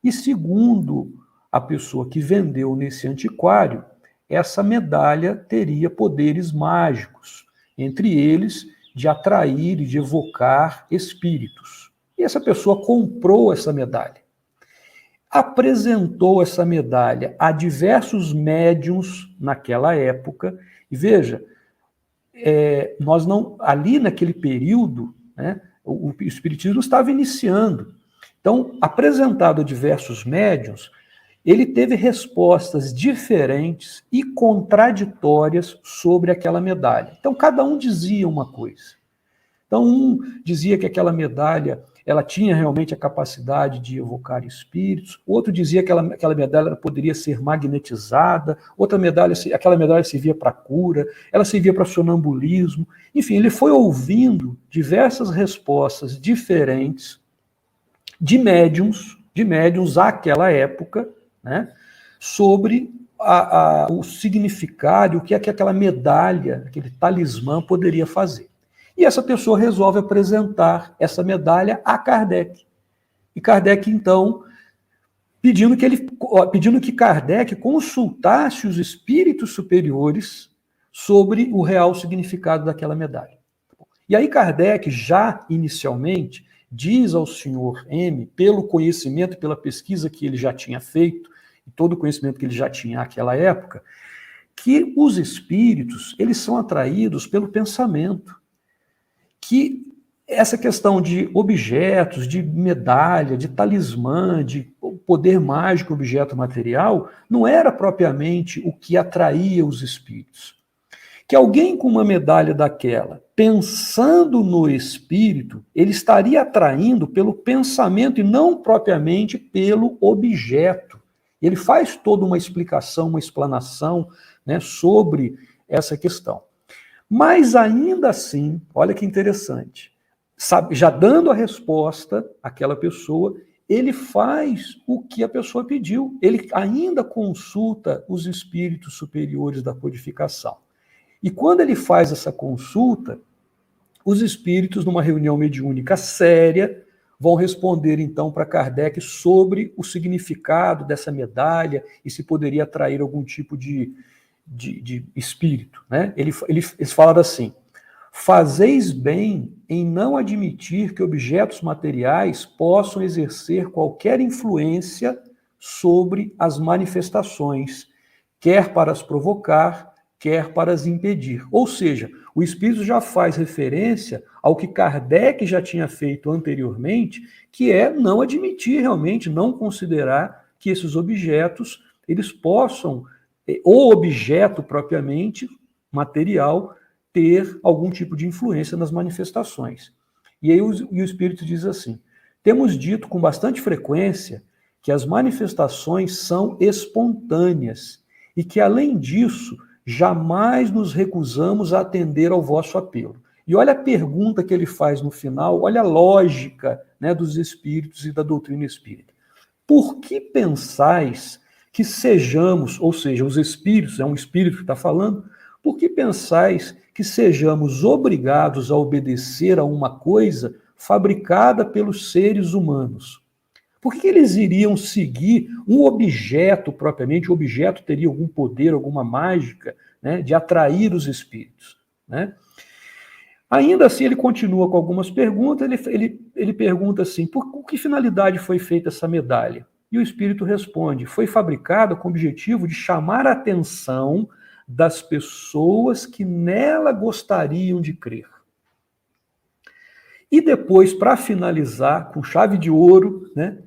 E segundo a pessoa que vendeu nesse antiquário, essa medalha teria poderes mágicos, entre eles de atrair e de evocar espíritos. E essa pessoa comprou essa medalha. Apresentou essa medalha a diversos médiuns naquela época, e veja, ali naquele período, né, o espiritismo estava iniciando. Então, apresentado a diversos médiuns, ele teve respostas diferentes e contraditórias sobre aquela medalha. Então, cada um dizia uma coisa. Então, um dizia que aquela medalha ela tinha realmente a capacidade de evocar espíritos, outro dizia que aquela medalha poderia ser magnetizada, aquela medalha servia para cura, ela servia para sonambulismo. Enfim, ele foi ouvindo diversas respostas diferentes de médiuns àquela época, né, sobre o significado, o que é que aquela medalha, aquele talismã poderia fazer. E essa pessoa resolve apresentar essa medalha a Kardec. E Kardec, então, pedindo que Kardec consultasse os espíritos superiores sobre o real significado daquela medalha. E aí Kardec, já inicialmente, diz ao senhor M, pelo conhecimento, pela pesquisa que ele já tinha feito, e todo o conhecimento que ele já tinha naquela época, que os espíritos, eles são atraídos pelo pensamento. Que essa questão de objetos, de medalha, de talismã, de poder mágico, objeto material, não era propriamente o que atraía os espíritos. Que alguém com uma medalha daquela, pensando no espírito, ele estaria atraindo pelo pensamento e não propriamente pelo objeto. Ele faz toda uma explicação, uma explanação, né, sobre essa questão. Mas ainda assim, olha que interessante, já dando a resposta àquela pessoa, ele faz o que a pessoa pediu. Ele ainda consulta os espíritos superiores da codificação. E quando ele faz essa consulta, os espíritos, numa reunião mediúnica séria, vão responder então para Kardec sobre o significado dessa medalha e se poderia atrair algum tipo de espírito, né? Eles falaram assim: fazeis bem em não admitir que objetos materiais possam exercer qualquer influência sobre as manifestações, quer para as provocar, quer para as impedir. Ou seja, o espírito já faz referência ao que Kardec já tinha feito anteriormente, que é não admitir realmente, não considerar que esses objetos eles possam, o objeto propriamente material, ter algum tipo de influência nas manifestações. E aí o Espírito diz assim: temos dito com bastante frequência que as manifestações são espontâneas e que, além disso, jamais nos recusamos a atender ao vosso apelo. E olha a pergunta que ele faz no final, olha a lógica, né, dos espíritos e da doutrina espírita. Por que pensais que sejamos, ou seja, os espíritos, é um espírito que está falando, por que pensais que sejamos obrigados a obedecer a uma coisa fabricada pelos seres humanos? Por que eles iriam seguir um objeto propriamente? O objeto teria algum poder, alguma mágica, né, de atrair os espíritos, né? Ainda assim, ele continua com algumas perguntas. Ele pergunta assim: por que finalidade foi feita essa medalha? E o espírito responde: foi fabricada com o objetivo de chamar a atenção das pessoas que nela gostariam de crer. E depois, para finalizar, com chave de ouro, né,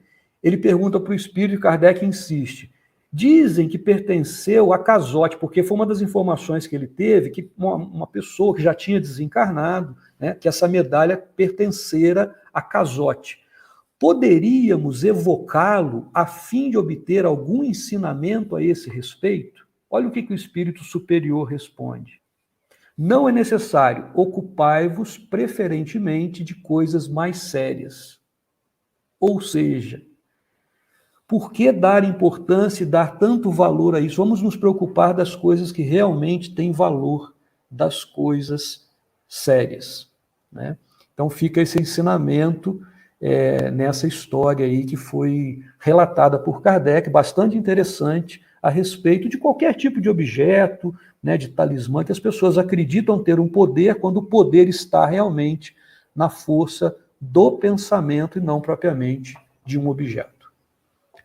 ele pergunta para o espírito, e Kardec insiste. Dizem que pertenceu a Cazote, porque foi uma das informações que ele teve, que uma pessoa que já tinha desencarnado, né, que essa medalha pertencera a Cazote. Poderíamos evocá-lo a fim de obter algum ensinamento a esse respeito? Olha o que o espírito superior responde. Não é necessário, ocupai-vos preferentemente de coisas mais sérias. Ou seja, por que dar importância e dar tanto valor a isso? Vamos nos preocupar das coisas que realmente têm valor, das coisas sérias, né? Então fica esse ensinamento nessa história aí que foi relatada por Kardec, bastante interessante, a respeito de qualquer tipo de objeto, né, de talismã, que as pessoas acreditam ter um poder, quando o poder está realmente na força do pensamento e não propriamente de um objeto.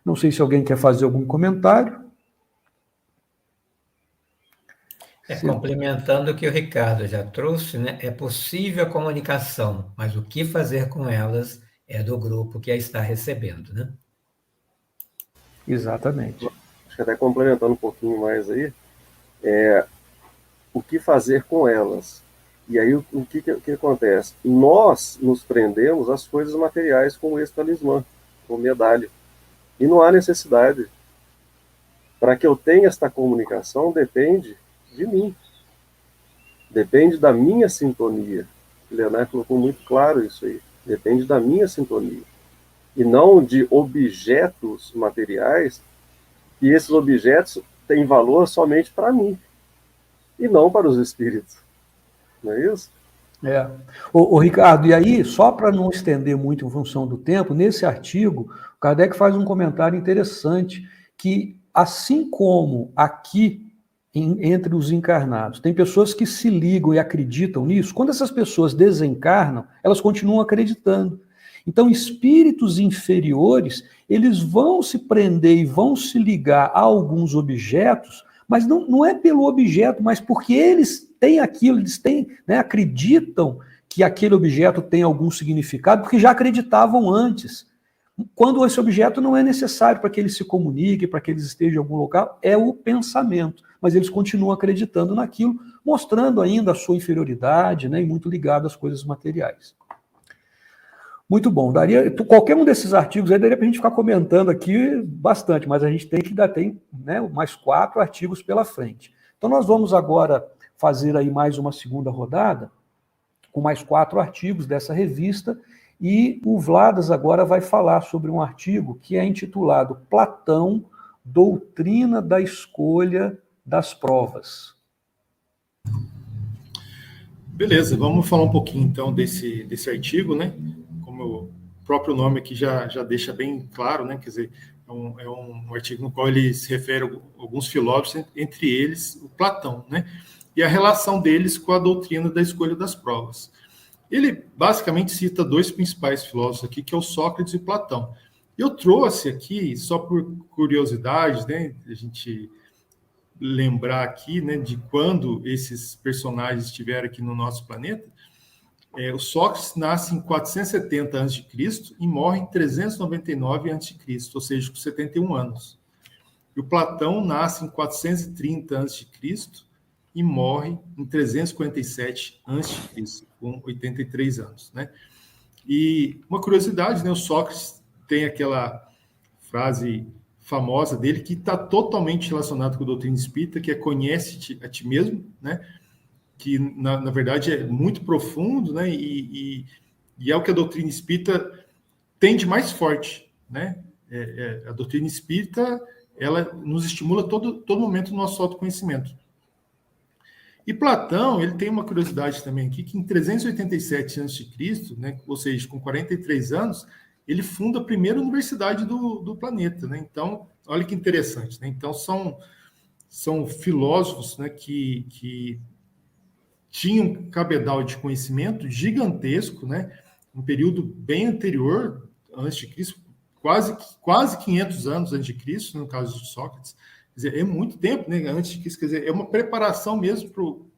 Não sei se alguém quer fazer algum comentário. Complementando o que o Ricardo já trouxe, né? É possível a comunicação, mas o que fazer com elas é do grupo que a está recebendo, né? Exatamente. Acho que até complementando um pouquinho mais aí, o que fazer com elas? E aí o que acontece? Nós nos prendemos às coisas materiais como esse talismã, como medalha. E não há necessidade. Para que eu tenha esta comunicação, depende de mim. Depende da minha sintonia. O Leonardo colocou muito claro isso aí. Depende da minha sintonia. E não de objetos materiais, e esses objetos têm valor somente para mim, e não para os espíritos. Não é isso? Ô, Ricardo, e aí, só para não estender muito em função do tempo, nesse artigo, o Kardec faz um comentário interessante, que assim como aqui, entre os encarnados, tem pessoas que se ligam e acreditam nisso, quando essas pessoas desencarnam, elas continuam acreditando. Então, espíritos inferiores, eles vão se prender e vão se ligar a alguns objetos, mas não é pelo objeto, mas porque eles têm aquilo, eles têm, né, acreditam que aquele objeto tem algum significado, porque já acreditavam antes. Quando esse objeto não é necessário para que eles se comuniquem, para que eles estejam em algum local, é o pensamento. Mas eles continuam acreditando naquilo, mostrando ainda a sua inferioridade, né, e muito ligado às coisas materiais. Muito bom. Qualquer um desses artigos aí daria para a gente ficar comentando aqui bastante, mas a gente ainda tem, né, mais 4 artigos pela frente. Então nós vamos agora fazer aí mais uma segunda rodada, com mais 4 artigos dessa revista, e o Vladas agora vai falar sobre um artigo que é intitulado Platão, Doutrina da Escolha das Provas. Beleza, vamos falar um pouquinho então desse artigo, né? Como o próprio nome aqui já deixa bem claro, né? Quer dizer, é um artigo no qual ele se refere a alguns filósofos, entre eles o Platão, né? E a relação deles com a doutrina da escolha das provas. Ele basicamente cita 2 principais filósofos aqui, que é o Sócrates e Platão. Eu trouxe aqui, só por curiosidade, né, a gente lembrar aqui, né, de quando esses personagens estiveram aqui no nosso planeta. O Sócrates nasce em 470 a.C. e morre em 399 a.C., ou seja, com 71 anos. E o Platão nasce em 430 a.C., e morre em 347 a.C., com 83 anos. Né? E uma curiosidade, né? O Sócrates tem aquela frase famosa dele, que está totalmente relacionada com a doutrina espírita, que é Conhece-te a ti mesmo, né? Que, na verdade, é muito profundo, né? E é o que a doutrina espírita tem de mais forte, né? A doutrina espírita, ela nos estimula todo momento no nosso autoconhecimento. E Platão, ele tem uma curiosidade também aqui, que em 387 a.C., né, ou seja, com 43 anos, ele funda a primeira universidade do planeta, né? Então, olha que interessante, né? Então, são filósofos, né, que tinham um cabedal de conhecimento gigantesco, né? Um período bem anterior, antes de Cristo, quase 500 anos antes de Cristo, no caso de Sócrates. Quer dizer, é muito tempo, né, antes de Cristo. Quer dizer, é uma preparação mesmo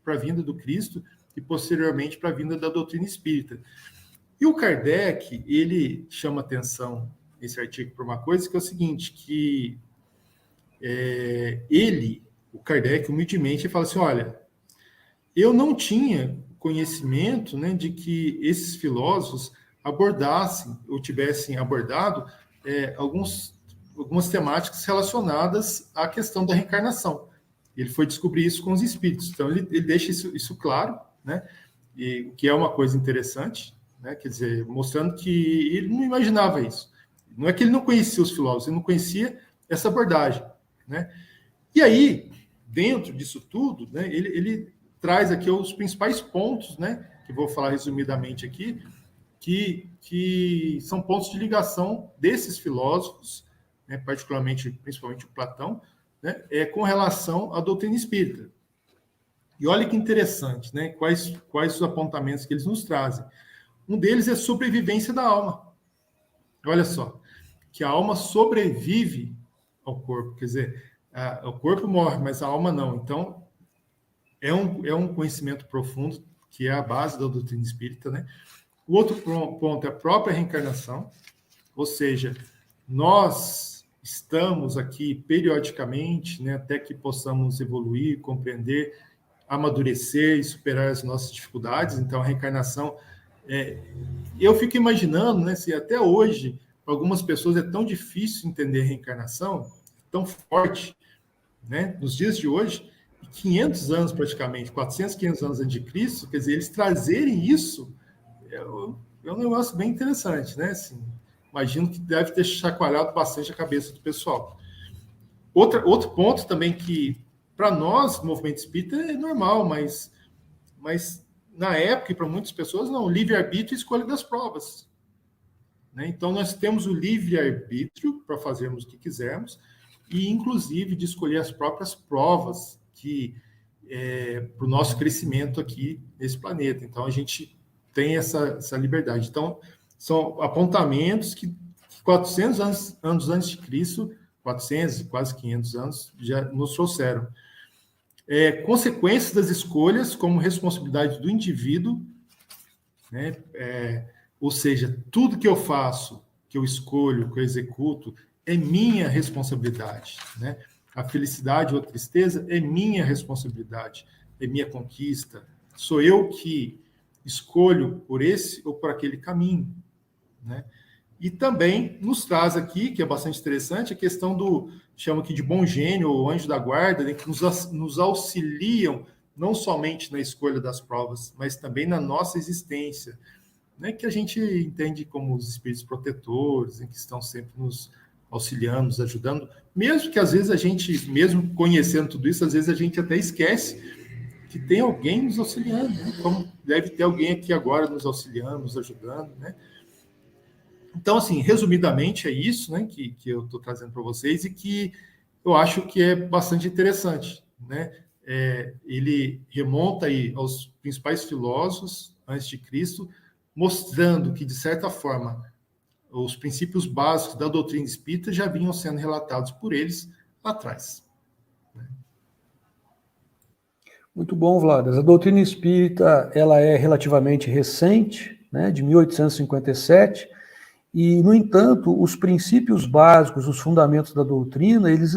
para a vinda do Cristo e, posteriormente, para a vinda da doutrina espírita. E o Kardec, ele chama atenção nesse artigo para uma coisa, que é o seguinte, que o Kardec, humildemente, fala assim, olha, eu não tinha conhecimento, né, de que esses filósofos abordassem, ou tivessem abordado algumas temáticas relacionadas à questão da reencarnação. Ele foi descobrir isso com os espíritos. Então, ele deixa isso claro, né, e, o que é uma coisa interessante, né, quer dizer, mostrando que ele não imaginava isso. Não é que ele não conhecia os filósofos, ele não conhecia essa abordagem, né? E aí, dentro disso tudo, né, ele traz aqui os principais pontos, né, que vou falar resumidamente aqui, que são pontos de ligação desses filósofos, né, principalmente o Platão, né, com relação à doutrina espírita. E olha que interessante, né, quais os apontamentos que eles nos trazem. Um deles é a sobrevivência da alma. Olha só, que a alma sobrevive ao corpo, quer dizer, o corpo morre, mas a alma não. Então, é um conhecimento profundo, que é a base da doutrina espírita, né? O outro ponto é a própria reencarnação, ou seja, nós estamos aqui periodicamente, né, até que possamos evoluir, compreender, amadurecer e superar as nossas dificuldades. Então, a reencarnação, eu fico imaginando, né, se até hoje, para algumas pessoas é tão difícil entender a reencarnação, tão forte, né, nos dias de hoje, 500 anos praticamente, 400, 500 anos antes de Cristo, quer dizer, eles trazerem isso é um negócio bem interessante, né? Assim, imagino que deve ter chacoalhado bastante a cabeça do pessoal. Outro ponto também que, para nós, movimento espírita, é normal, mas na época, e para muitas pessoas, não, livre-arbítrio e escolha das provas. Né? Então, nós temos o livre-arbítrio para fazermos o que quisermos, e, inclusive, de escolher as próprias provas para o nosso crescimento aqui nesse planeta. Então, a gente tem essa liberdade. Então, são apontamentos que 400 anos antes de Cristo, 400, quase 500 anos, já nos trouxeram. Consequências das escolhas como responsabilidade do indivíduo, né? Ou seja, tudo que eu faço, que eu escolho, que eu executo, é minha responsabilidade, né? A felicidade ou a tristeza é minha responsabilidade, é minha conquista. Sou eu que escolho por esse ou por aquele caminho, né? E também nos traz aqui, que é bastante interessante, a questão chama aqui de bom gênio ou anjo da guarda, né, que nos auxiliam não somente na escolha das provas, mas também na nossa existência, né, que a gente entende como os espíritos protetores, que estão sempre nos auxiliando, nos ajudando, mesmo que às vezes a gente, mesmo conhecendo tudo isso, às vezes a gente até esquece que tem alguém nos auxiliando, né? Como deve ter alguém aqui agora nos auxiliando, nos ajudando, né? Então, assim, resumidamente é isso, né, que eu estou trazendo para vocês e que eu acho que é bastante interessante, né? Ele remonta aí aos principais filósofos antes de Cristo, mostrando que, de certa forma, os princípios básicos da doutrina espírita já vinham sendo relatados por eles lá atrás. Muito bom, Vladas. A doutrina espírita ela é relativamente recente, né, de 1857, e, no entanto, os princípios básicos, os fundamentos da doutrina, eles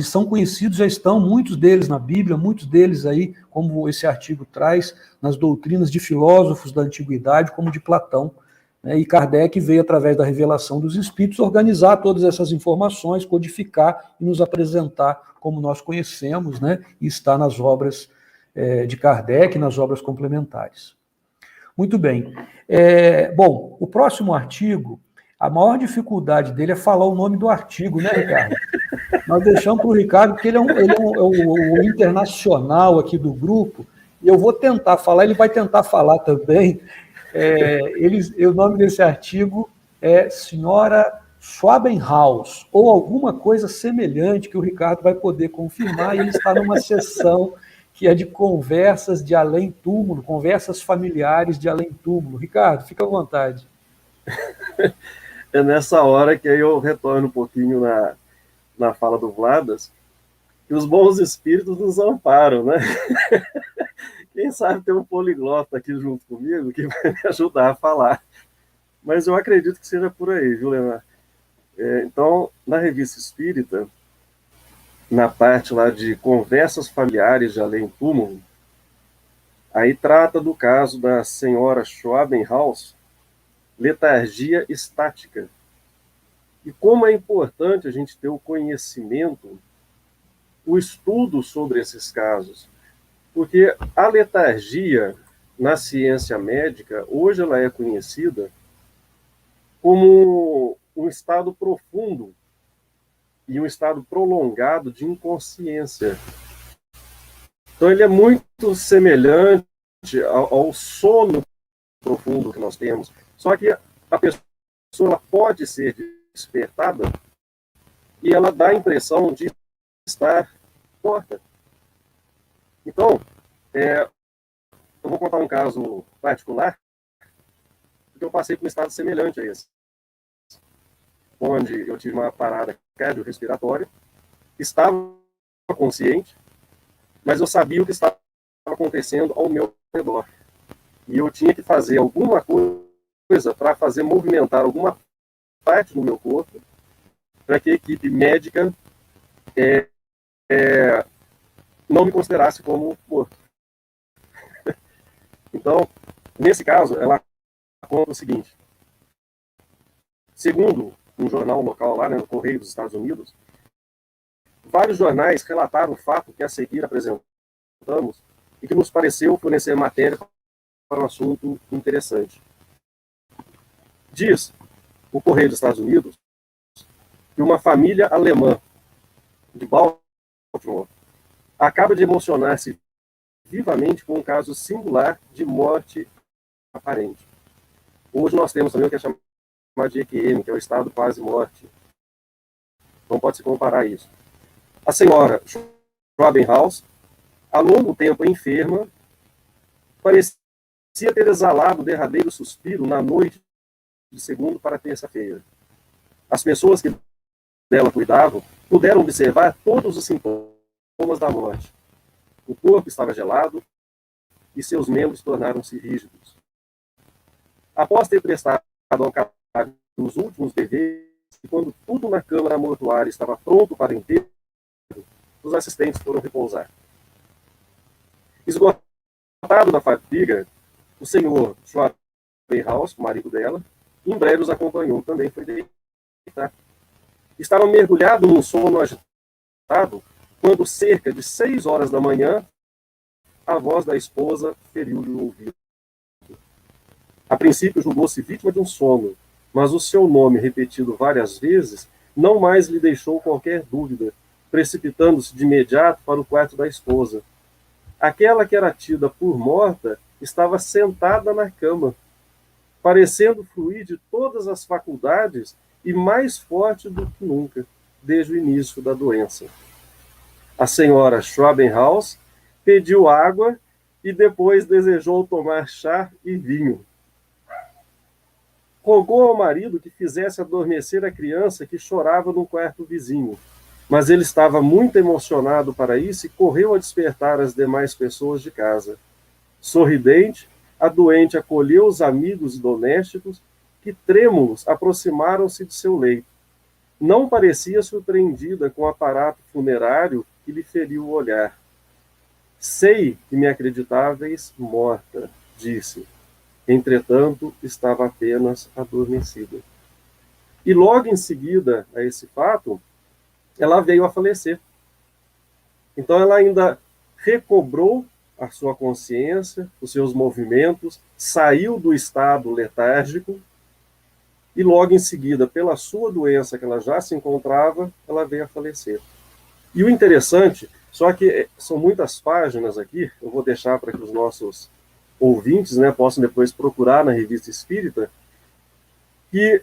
são conhecidos, já estão, muitos deles na Bíblia, muitos deles aí, como esse artigo traz, nas doutrinas de filósofos da antiguidade, como de Platão. E Kardec veio, através da revelação dos espíritos, organizar todas essas informações, codificar e nos apresentar como nós conhecemos, né? E está nas obras de Kardec, nas obras complementares. Muito bem. Bom, o próximo artigo, a maior dificuldade dele é falar o nome do artigo, né, Ricardo? Nós deixamos para o Ricardo, porque ele é o internacional aqui do grupo, e eu vou tentar falar, ele vai tentar falar também. O nome desse artigo é Senhora Schwabenhaus, ou alguma coisa semelhante que o Ricardo vai poder confirmar, e ele está numa sessão que é de conversas de além-túmulo, conversas familiares de além-túmulo. Ricardo, fica à vontade. É nessa hora que aí eu retorno um pouquinho na fala do Vladas, que os bons espíritos nos amparam, né? Quem sabe tem um poliglota aqui junto comigo que vai me ajudar a falar. Mas eu acredito que seja por aí, viu, Leonardo? Então, na Revista Espírita, na parte lá de conversas familiares de além-túmulo, aí trata do caso da senhora Schwabenhaus, letargia estática. E como é importante a gente ter o conhecimento, o estudo sobre esses casos. Porque a letargia, na ciência médica, hoje ela é conhecida como um estado profundo e um estado prolongado de inconsciência. Então, ele é muito semelhante ao sono profundo que nós temos. Só que a pessoa pode ser despertada e ela dá a impressão de estar morta. Então, eu vou contar um caso particular, porque eu passei por um estado semelhante a esse, onde eu tive uma parada cardiorrespiratória, estava consciente, mas eu sabia o que estava acontecendo ao meu redor. E eu tinha que fazer alguma coisa para fazer movimentar alguma parte do meu corpo, para que a equipe médica não me considerasse como morto. Então, nesse caso, ela conta o seguinte. Segundo um jornal local lá, né, no Correio dos Estados Unidos, vários jornais relataram o fato que a seguir apresentamos e que nos pareceu fornecer matéria para um assunto interessante. Diz o Correio dos Estados Unidos que uma família alemã de Baltimore acaba de emocionar-se vivamente com um caso singular de morte aparente. Hoje nós temos também o que é chamado de EQM, que é o estado quase morte. Não pode se comparar a isso. A senhora Schwabenhaus, há longo tempo enferma, parecia ter exalado o derradeiro suspiro na noite de segundo para terça-feira. As pessoas que dela cuidavam puderam observar todos os sintomas da morte. O corpo estava gelado e seus membros tornaram-se rígidos. Após ter prestado ao cadáver os últimos deveres, e quando tudo na câmara mortuária estava pronto para enterro, os assistentes foram repousar. Esgotado da fadiga, o senhor Schwabenhaus, o marido dela, em breve os acompanhou, também foi deitar. Estava mergulhado num sono agitado, quando, cerca de 6 horas da manhã, a voz da esposa feriu-lhe o ouvido. A princípio julgou-se vítima de um sono, mas o seu nome, repetido várias vezes, não mais lhe deixou qualquer dúvida, precipitando-se de imediato para o quarto da esposa. Aquela que era tida por morta estava sentada na cama, parecendo fluir de todas as faculdades e mais forte do que nunca, desde o início da doença. A senhora Schwabenhaus pediu água e depois desejou tomar chá e vinho. Rogou ao marido que fizesse adormecer a criança que chorava no quarto vizinho, mas ele estava muito emocionado para isso e correu a despertar as demais pessoas de casa. Sorridente, a doente acolheu os amigos e domésticos que, trêmulos, aproximaram-se de seu leito. Não parecia surpreendida com o aparato funerário que lhe feriu o olhar. Sei que me acreditáveis morta, disse. entretanto, estava apenas adormecida. E logo em seguida a esse fato, ela veio a falecer. Então ela ainda recobrou a sua consciência, os seus movimentos, saiu do estado letárgico e logo em seguida, pela sua doença que ela já se encontrava, ela veio a falecer. E o interessante, só que são muitas páginas aqui, eu vou deixar para que os nossos ouvintes, né, possam depois procurar na Revista Espírita, que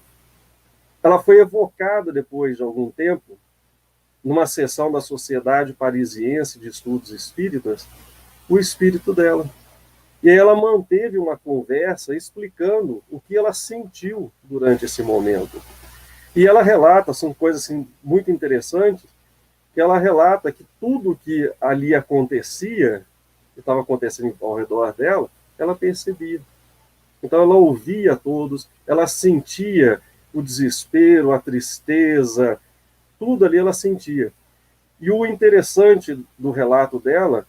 ela foi evocada depois de algum tempo, numa sessão da Sociedade Parisiense de Estudos Espíritas, o espírito dela. E aí ela manteve uma conversa explicando o que ela sentiu durante esse momento. E ela relata, são coisas assim, muito interessantes, que ela relata que tudo que ali acontecia, que estava acontecendo ao redor dela, ela percebia. Então ela ouvia todos, ela sentia o desespero, a tristeza, tudo ali ela sentia. E o interessante do relato dela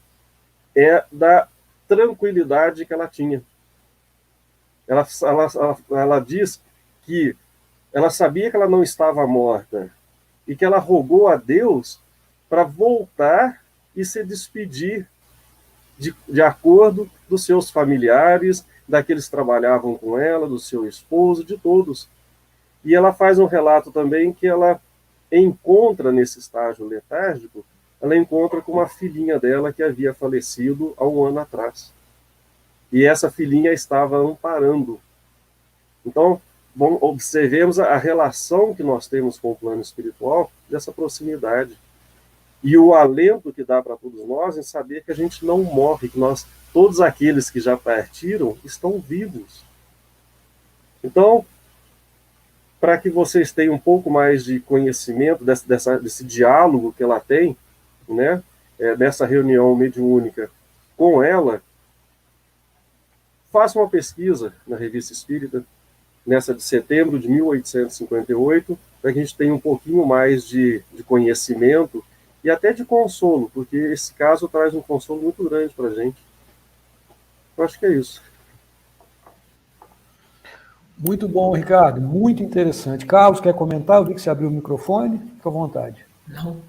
é da tranquilidade que ela tinha. Ela diz que ela sabia que ela não estava morta e que ela rogou a Deus para voltar e se despedir de acordo dos seus familiares, daqueles que trabalhavam com ela, do seu esposo, de todos. E ela faz um relato também que ela encontra nesse estágio letárgico, ela encontra com uma filhinha dela que havia falecido há um ano atrás. E essa filhinha estava amparando. Então, observemos a relação que nós temos com o plano espiritual, dessa proximidade. E o alento que dá para todos nós em saber que a gente não morre, que nós, todos aqueles que já partiram, estão vivos. Então, para que vocês tenham um pouco mais de conhecimento desse diálogo que ela tem, né, dessa reunião mediúnica com ela, faça uma pesquisa na Revista Espírita, nessa de setembro de 1858, para que a gente tenha um pouquinho mais de conhecimento e até de consolo, porque esse caso traz um consolo muito grande para a gente. Eu acho que é isso. Muito bom, Ricardo, muito interessante. Carlos, quer comentar? Eu vi que você abriu o microfone, fica à vontade. Não.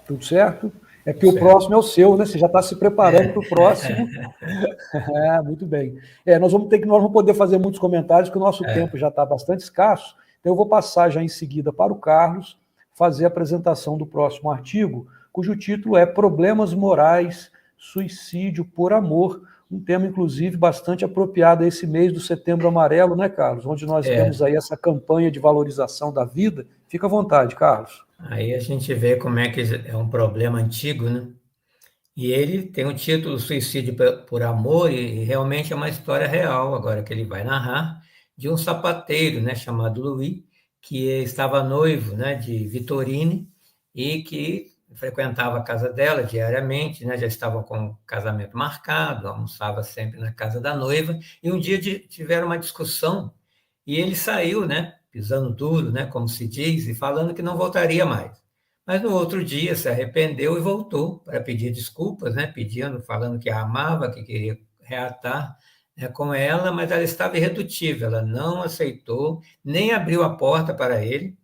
Tudo certo? É porque o próximo é o seu, né? Você já está se preparando para o próximo. Muito bem. Nós vamos poder fazer muitos comentários, porque o nosso tempo já está bastante escasso. Então, eu vou passar já em seguida para o Carlos fazer a apresentação do próximo artigo, cujo título é Problemas Morais, Suicídio por Amor, um tema, inclusive, bastante apropriado a esse mês do Setembro Amarelo, né, Carlos? Onde nós temos aí essa campanha de valorização da vida. Fica à vontade, Carlos. Aí a gente vê como é que é um problema antigo, né? E ele tem o título Suicídio por Amor, e realmente é uma história real, agora que ele vai narrar, de um sapateiro, né, chamado Louis, que estava noivo, né, de Vitorine, e que frequentava a casa dela diariamente, né, já estavam com o casamento marcado, almoçava sempre na casa da noiva, e um dia tiveram uma discussão, e ele saiu, né, pisando duro, né, como se diz, e falando que não voltaria mais. Mas no outro dia se arrependeu e voltou para pedir desculpas, né, falando que a amava, que queria reatar, né, com ela, mas ela estava irredutível, ela não aceitou, nem abriu a porta para ele,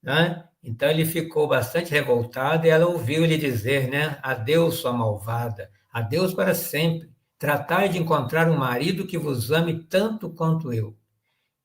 né? Então ele ficou bastante revoltado e ela ouviu ele dizer, né, adeus, sua malvada, adeus para sempre, tratai de encontrar um marido que vos ame tanto quanto eu.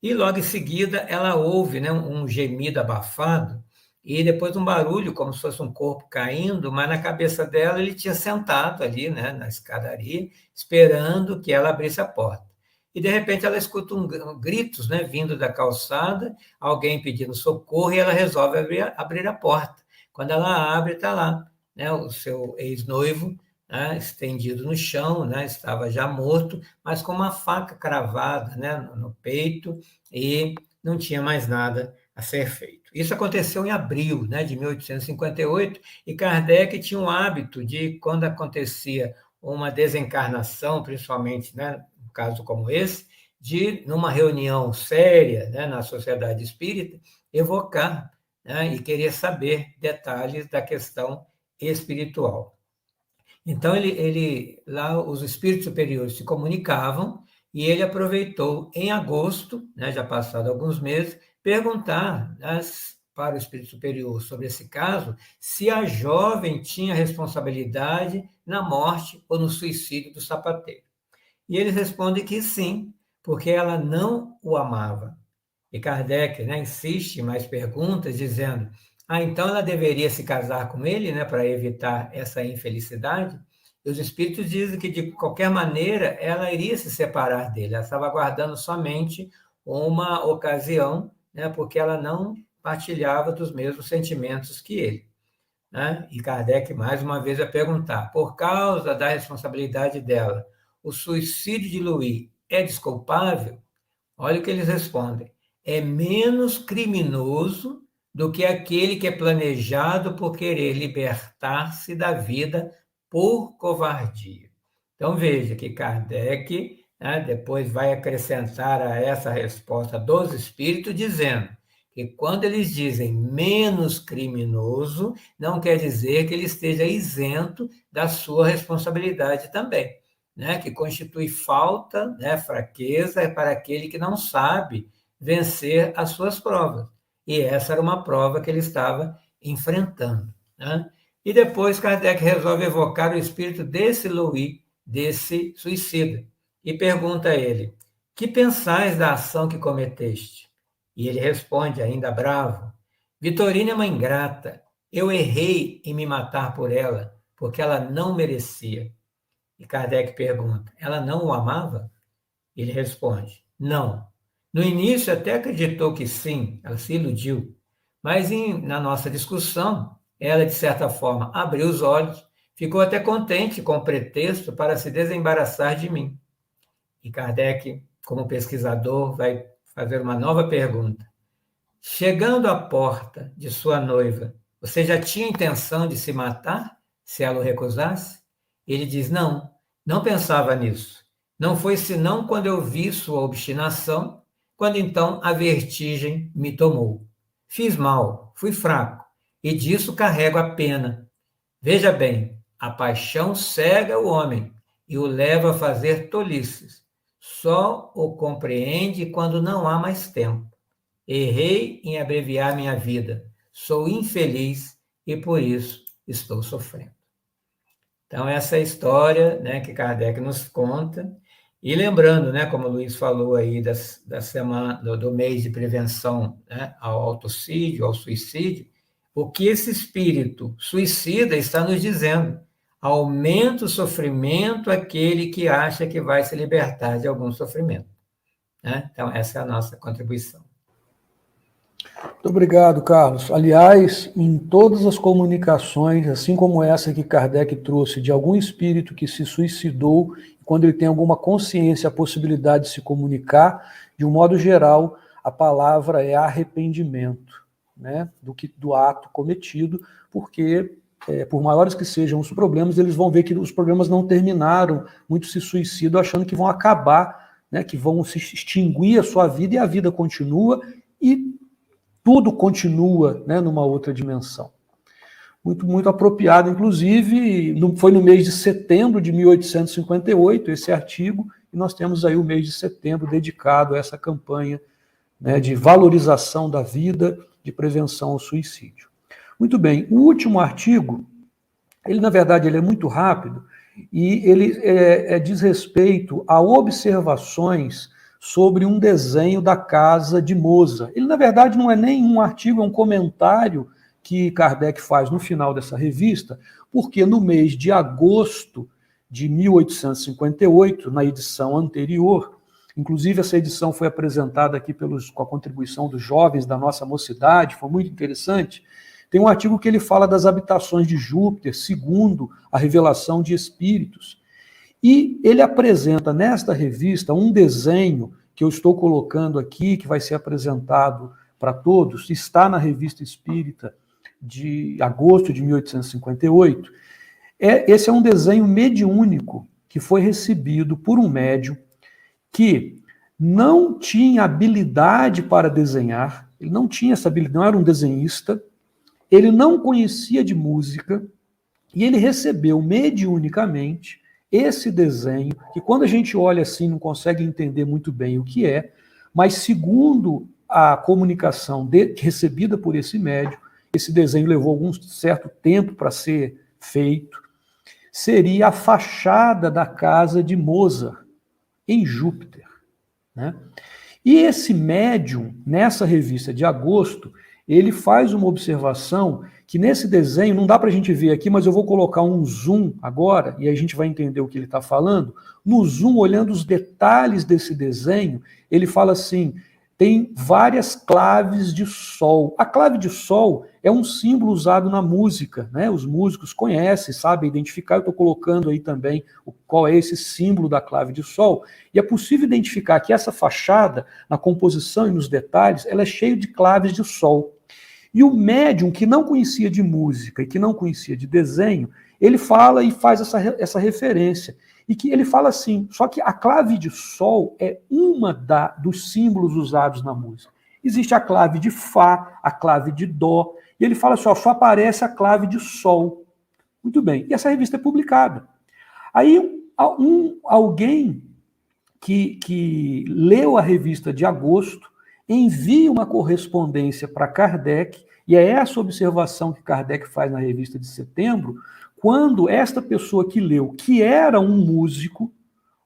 E logo em seguida ela ouve, né, um gemido abafado e depois um barulho como se fosse um corpo caindo, mas na cabeça dela ele tinha sentado ali, né, na escadaria, esperando que ela abrisse a porta. E, de repente, ela escuta gritos, né, vindo da calçada, alguém pedindo socorro, e ela resolve abrir a porta. Quando ela abre, está lá, né, o seu ex-noivo, né, estendido no chão, né, estava já morto, mas com uma faca cravada, né, no peito, e não tinha mais nada a ser feito. Isso aconteceu em abril, né, de 1858, e Kardec tinha um hábito de, quando acontecia uma desencarnação, principalmente, né, um caso como esse, de, numa reunião séria, né, na Sociedade Espírita, evocar, né, e querer saber detalhes da questão espiritual. Então, lá os espíritos superiores se comunicavam E ele aproveitou, em agosto, né, já passado alguns meses, perguntar para o Espírito Superior sobre esse caso, se a jovem tinha responsabilidade na morte ou no suicídio do sapateiro. E eles respondem que sim, porque ela não o amava. E Kardec, né, insiste em mais perguntas, dizendo, então ela deveria se casar com ele, né, para evitar essa infelicidade? E os espíritos dizem que, de qualquer maneira, ela iria se separar dele, ela estava aguardando somente uma ocasião, né, porque ela não partilhava dos mesmos sentimentos que ele. Né? E Kardec, mais uma vez, vai perguntar, por causa da responsabilidade dela, o suicídio de Louis é desculpável? Olha o que eles respondem. É menos criminoso do que aquele que é planejado por querer libertar-se da vida por covardia. Então, veja que Kardec, né, depois vai acrescentar a essa resposta dos espíritos, dizendo que quando eles dizem menos criminoso, não quer dizer que ele esteja isento da sua responsabilidade também, né, que constitui falta, né, fraqueza para aquele que não sabe vencer as suas provas. E essa era uma prova que ele estava enfrentando. Né? E depois Kardec resolve evocar o espírito desse Louis, desse suicida, e pergunta a ele, que pensais da ação que cometeste? E ele responde, ainda bravo, Vitorina é uma ingrata, eu errei em me matar por ela, porque ela não merecia. E Kardec pergunta, ela não o amava? Ele responde, não. No início até acreditou que sim, ela se iludiu, mas na nossa discussão, ela, de certa forma, abriu os olhos, ficou até contente com o pretexto para se desembaraçar de mim. E Kardec, como pesquisador, vai fazer uma nova pergunta. Chegando à porta de sua noiva, você já tinha intenção de se matar, se ela o recusasse? Ele diz, não, não pensava nisso. Não foi senão quando eu vi sua obstinação, quando então a vertigem me tomou. Fiz mal, fui fraco, e disso carrego a pena. Veja bem, a paixão cega o homem e o leva a fazer tolices. Só o compreende quando não há mais tempo. Errei em abreviar minha vida. Sou infeliz e por isso estou sofrendo. Então, essa é a história, né, que Kardec nos conta. E lembrando, né, como o Luiz falou aí, da semana, do mês de prevenção, né, ao autocídio, ao suicídio, o que esse espírito suicida está nos dizendo? Aumenta o sofrimento aquele que acha que vai se libertar de algum sofrimento. Né? Então, essa é a nossa contribuição. Muito obrigado, Carlos. Aliás, em todas as comunicações, assim como essa que Kardec trouxe de algum espírito que se suicidou, quando ele tem alguma consciência, a possibilidade de se comunicar, de um modo geral, a palavra é arrependimento, né, do ato cometido, porque, por maiores que sejam os problemas, eles vão ver que os problemas não terminaram, muitos se suicidam achando que vão acabar, né, que vão se extinguir a sua vida, e a vida continua, e tudo continua, né, numa outra dimensão. Muito, muito apropriado, inclusive, foi no mês de setembro de 1858, esse artigo, e nós temos aí o mês de setembro dedicado a essa campanha, né, de valorização da vida, de prevenção ao suicídio. Muito bem, o último artigo, ele, na verdade, ele é muito rápido, e ele diz respeito a observações sobre um desenho da casa de Mozart. Ele, na verdade, não é nem um artigo, é um comentário que Kardec faz no final dessa revista, porque no mês de agosto de 1858, na edição anterior, inclusive essa edição foi apresentada aqui com a contribuição dos jovens da nossa mocidade, foi muito interessante, tem um artigo que ele fala das habitações de Júpiter, segundo a revelação de espíritos. E ele apresenta nesta revista um desenho que eu estou colocando aqui, que vai ser apresentado para todos, está na Revista Espírita de agosto de 1858. Esse é um desenho mediúnico que foi recebido por um médium que não tinha habilidade para desenhar, ele não tinha essa habilidade, não era um desenhista, ele não conhecia de música, e ele recebeu mediunicamente esse desenho, que quando a gente olha assim não consegue entender muito bem o que é, mas segundo a comunicação recebida por esse médium, esse desenho levou algum certo tempo para ser feito, seria a fachada da casa de Mozart, em Júpiter, né? E esse médium, nessa revista de agosto, ele faz uma observação que nesse desenho, não dá para a gente ver aqui, mas eu vou colocar um zoom agora, e a gente vai entender o que ele está falando. No zoom, olhando os detalhes desse desenho, ele fala assim, tem várias claves de sol. A clave de sol é um símbolo usado na música, né? Os músicos conhecem, sabem identificar. Eu estou colocando aí também qual é esse símbolo da clave de sol. E é possível identificar que essa fachada, na composição e nos detalhes, ela é cheia de claves de sol. E o médium, que não conhecia de música e que não conhecia de desenho, ele fala e faz essa referência. E que ele fala assim, só que a clave de sol é uma dos símbolos usados na música. Existe a clave de Fá, a clave de Dó, e ele fala assim, ó, só aparece a clave de Sol. Muito bem, e essa revista é publicada. Aí alguém que leu a revista de agosto envia uma correspondência para Kardec, e é essa observação que Kardec faz na revista de setembro, quando esta pessoa que leu, que era um músico,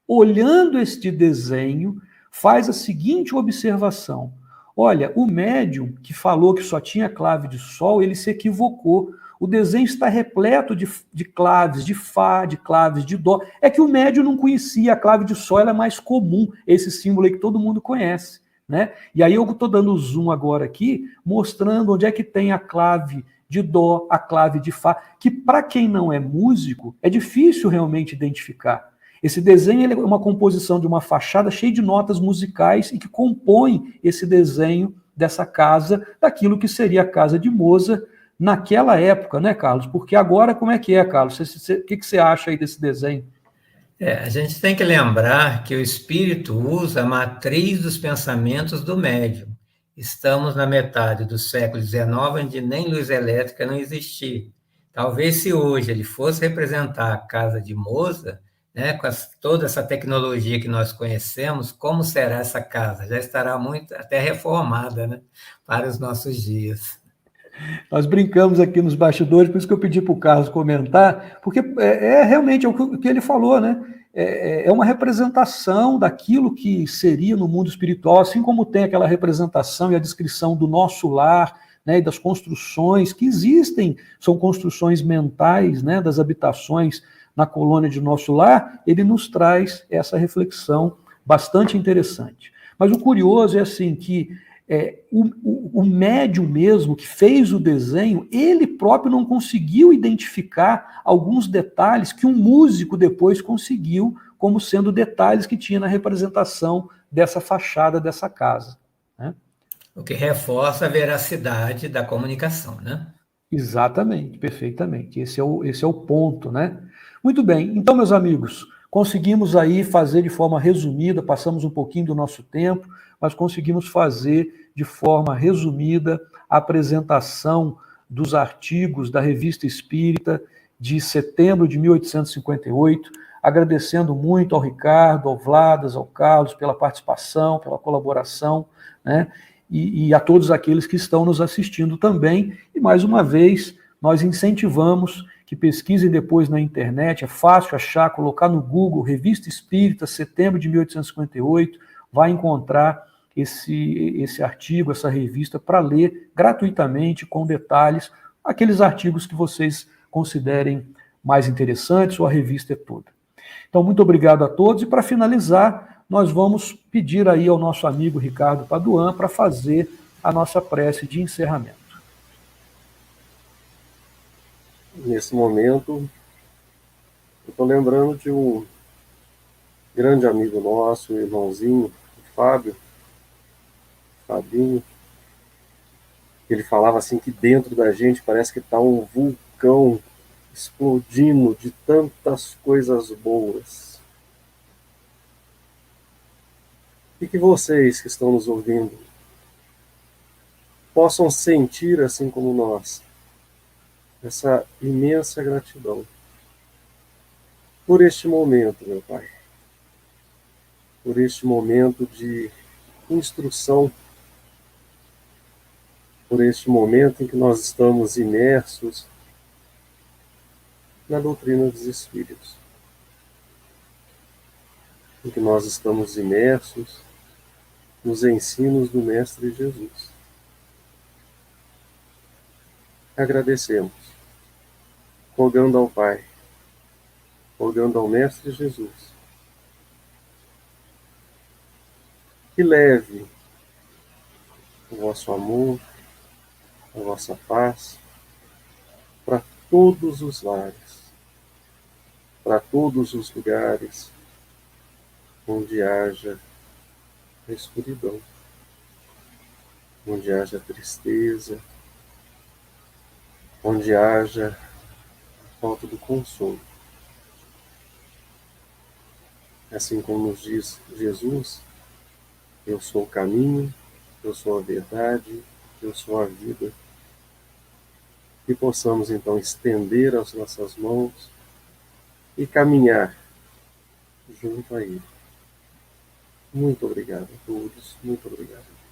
olhando este desenho, faz a seguinte observação. Olha, o médium que falou que só tinha clave de sol, ele se equivocou. O desenho está repleto de claves de Fá, de claves de Dó. É que o médium não conhecia, a clave de sol ela é mais comum, esse símbolo aí que todo mundo conhece, né? E aí eu estou dando zoom agora aqui, mostrando onde é que tem a clave de Dó, a clave de Fá, que para quem não é músico, é difícil realmente identificar. Esse desenho é uma composição de uma fachada cheia de notas musicais e que compõe esse desenho dessa casa, daquilo que seria a casa de Mozart naquela época, né, Carlos? Porque agora, como é que é, Carlos? O que você acha aí desse desenho? A gente tem que lembrar que o espírito usa a matriz dos pensamentos do médium. Estamos na metade do século XIX, onde nem luz elétrica não existia. Talvez se hoje ele fosse representar a casa de Mozart, né, com toda essa tecnologia que nós conhecemos, como será essa casa? Já estará muito até reformada, né, para os nossos dias. Nós brincamos aqui nos bastidores, por isso que eu pedi para o Carlos comentar, porque realmente o que ele falou, né? É uma representação daquilo que seria no mundo espiritual, assim como tem aquela representação e a descrição do nosso lar, né, e das construções que existem, são construções mentais, né, das habitações na colônia de nosso lar, ele nos traz essa reflexão bastante interessante. Mas o curioso é assim que o médium mesmo que fez o desenho, ele próprio não conseguiu identificar alguns detalhes que um músico depois conseguiu como sendo detalhes que tinha na representação dessa fachada dessa casa, né? O que reforça a veracidade da comunicação, né? Exatamente, perfeitamente. Esse é o ponto, né? Muito bem, então, meus amigos, conseguimos aí fazer de forma resumida, passamos um pouquinho do nosso tempo, mas conseguimos fazer de forma resumida a apresentação dos artigos da Revista Espírita de setembro de 1858, agradecendo muito ao Ricardo, ao Vladas, ao Carlos pela participação, pela colaboração, né? E a todos aqueles que estão nos assistindo também. E, mais uma vez, nós incentivamos que pesquisem depois na internet, é fácil achar, colocar no Google, Revista Espírita, setembro de 1858, vai encontrar esse artigo, essa revista, para ler gratuitamente, com detalhes, aqueles artigos que vocês considerem mais interessantes, ou a revista é toda. Então, muito obrigado a todos, e para finalizar, nós vamos pedir aí ao nosso amigo Ricardo Paduan para fazer a nossa prece de encerramento. Nesse momento, eu estou lembrando de um grande amigo nosso, irmãozinho, Fabinho. Ele falava assim que dentro da gente parece que está um vulcão explodindo de tantas coisas boas. E que vocês que estão nos ouvindo possam sentir, assim como nós, essa imensa gratidão por este momento, meu Pai, por este momento de instrução, por este momento em que nós estamos imersos na doutrina dos Espíritos, em que nós estamos imersos nos ensinos do Mestre Jesus. Agradecemos, rogando ao Pai, rogando ao Mestre Jesus, que leve o vosso amor, a vossa paz para todos os lares, para todos os lugares onde haja escuridão, onde haja tristeza, onde haja falta do consolo. Assim como nos diz Jesus, eu sou o caminho, eu sou a verdade, eu sou a vida. Que possamos então estender as nossas mãos e caminhar junto a Ele. Muito obrigado a todos, muito obrigado.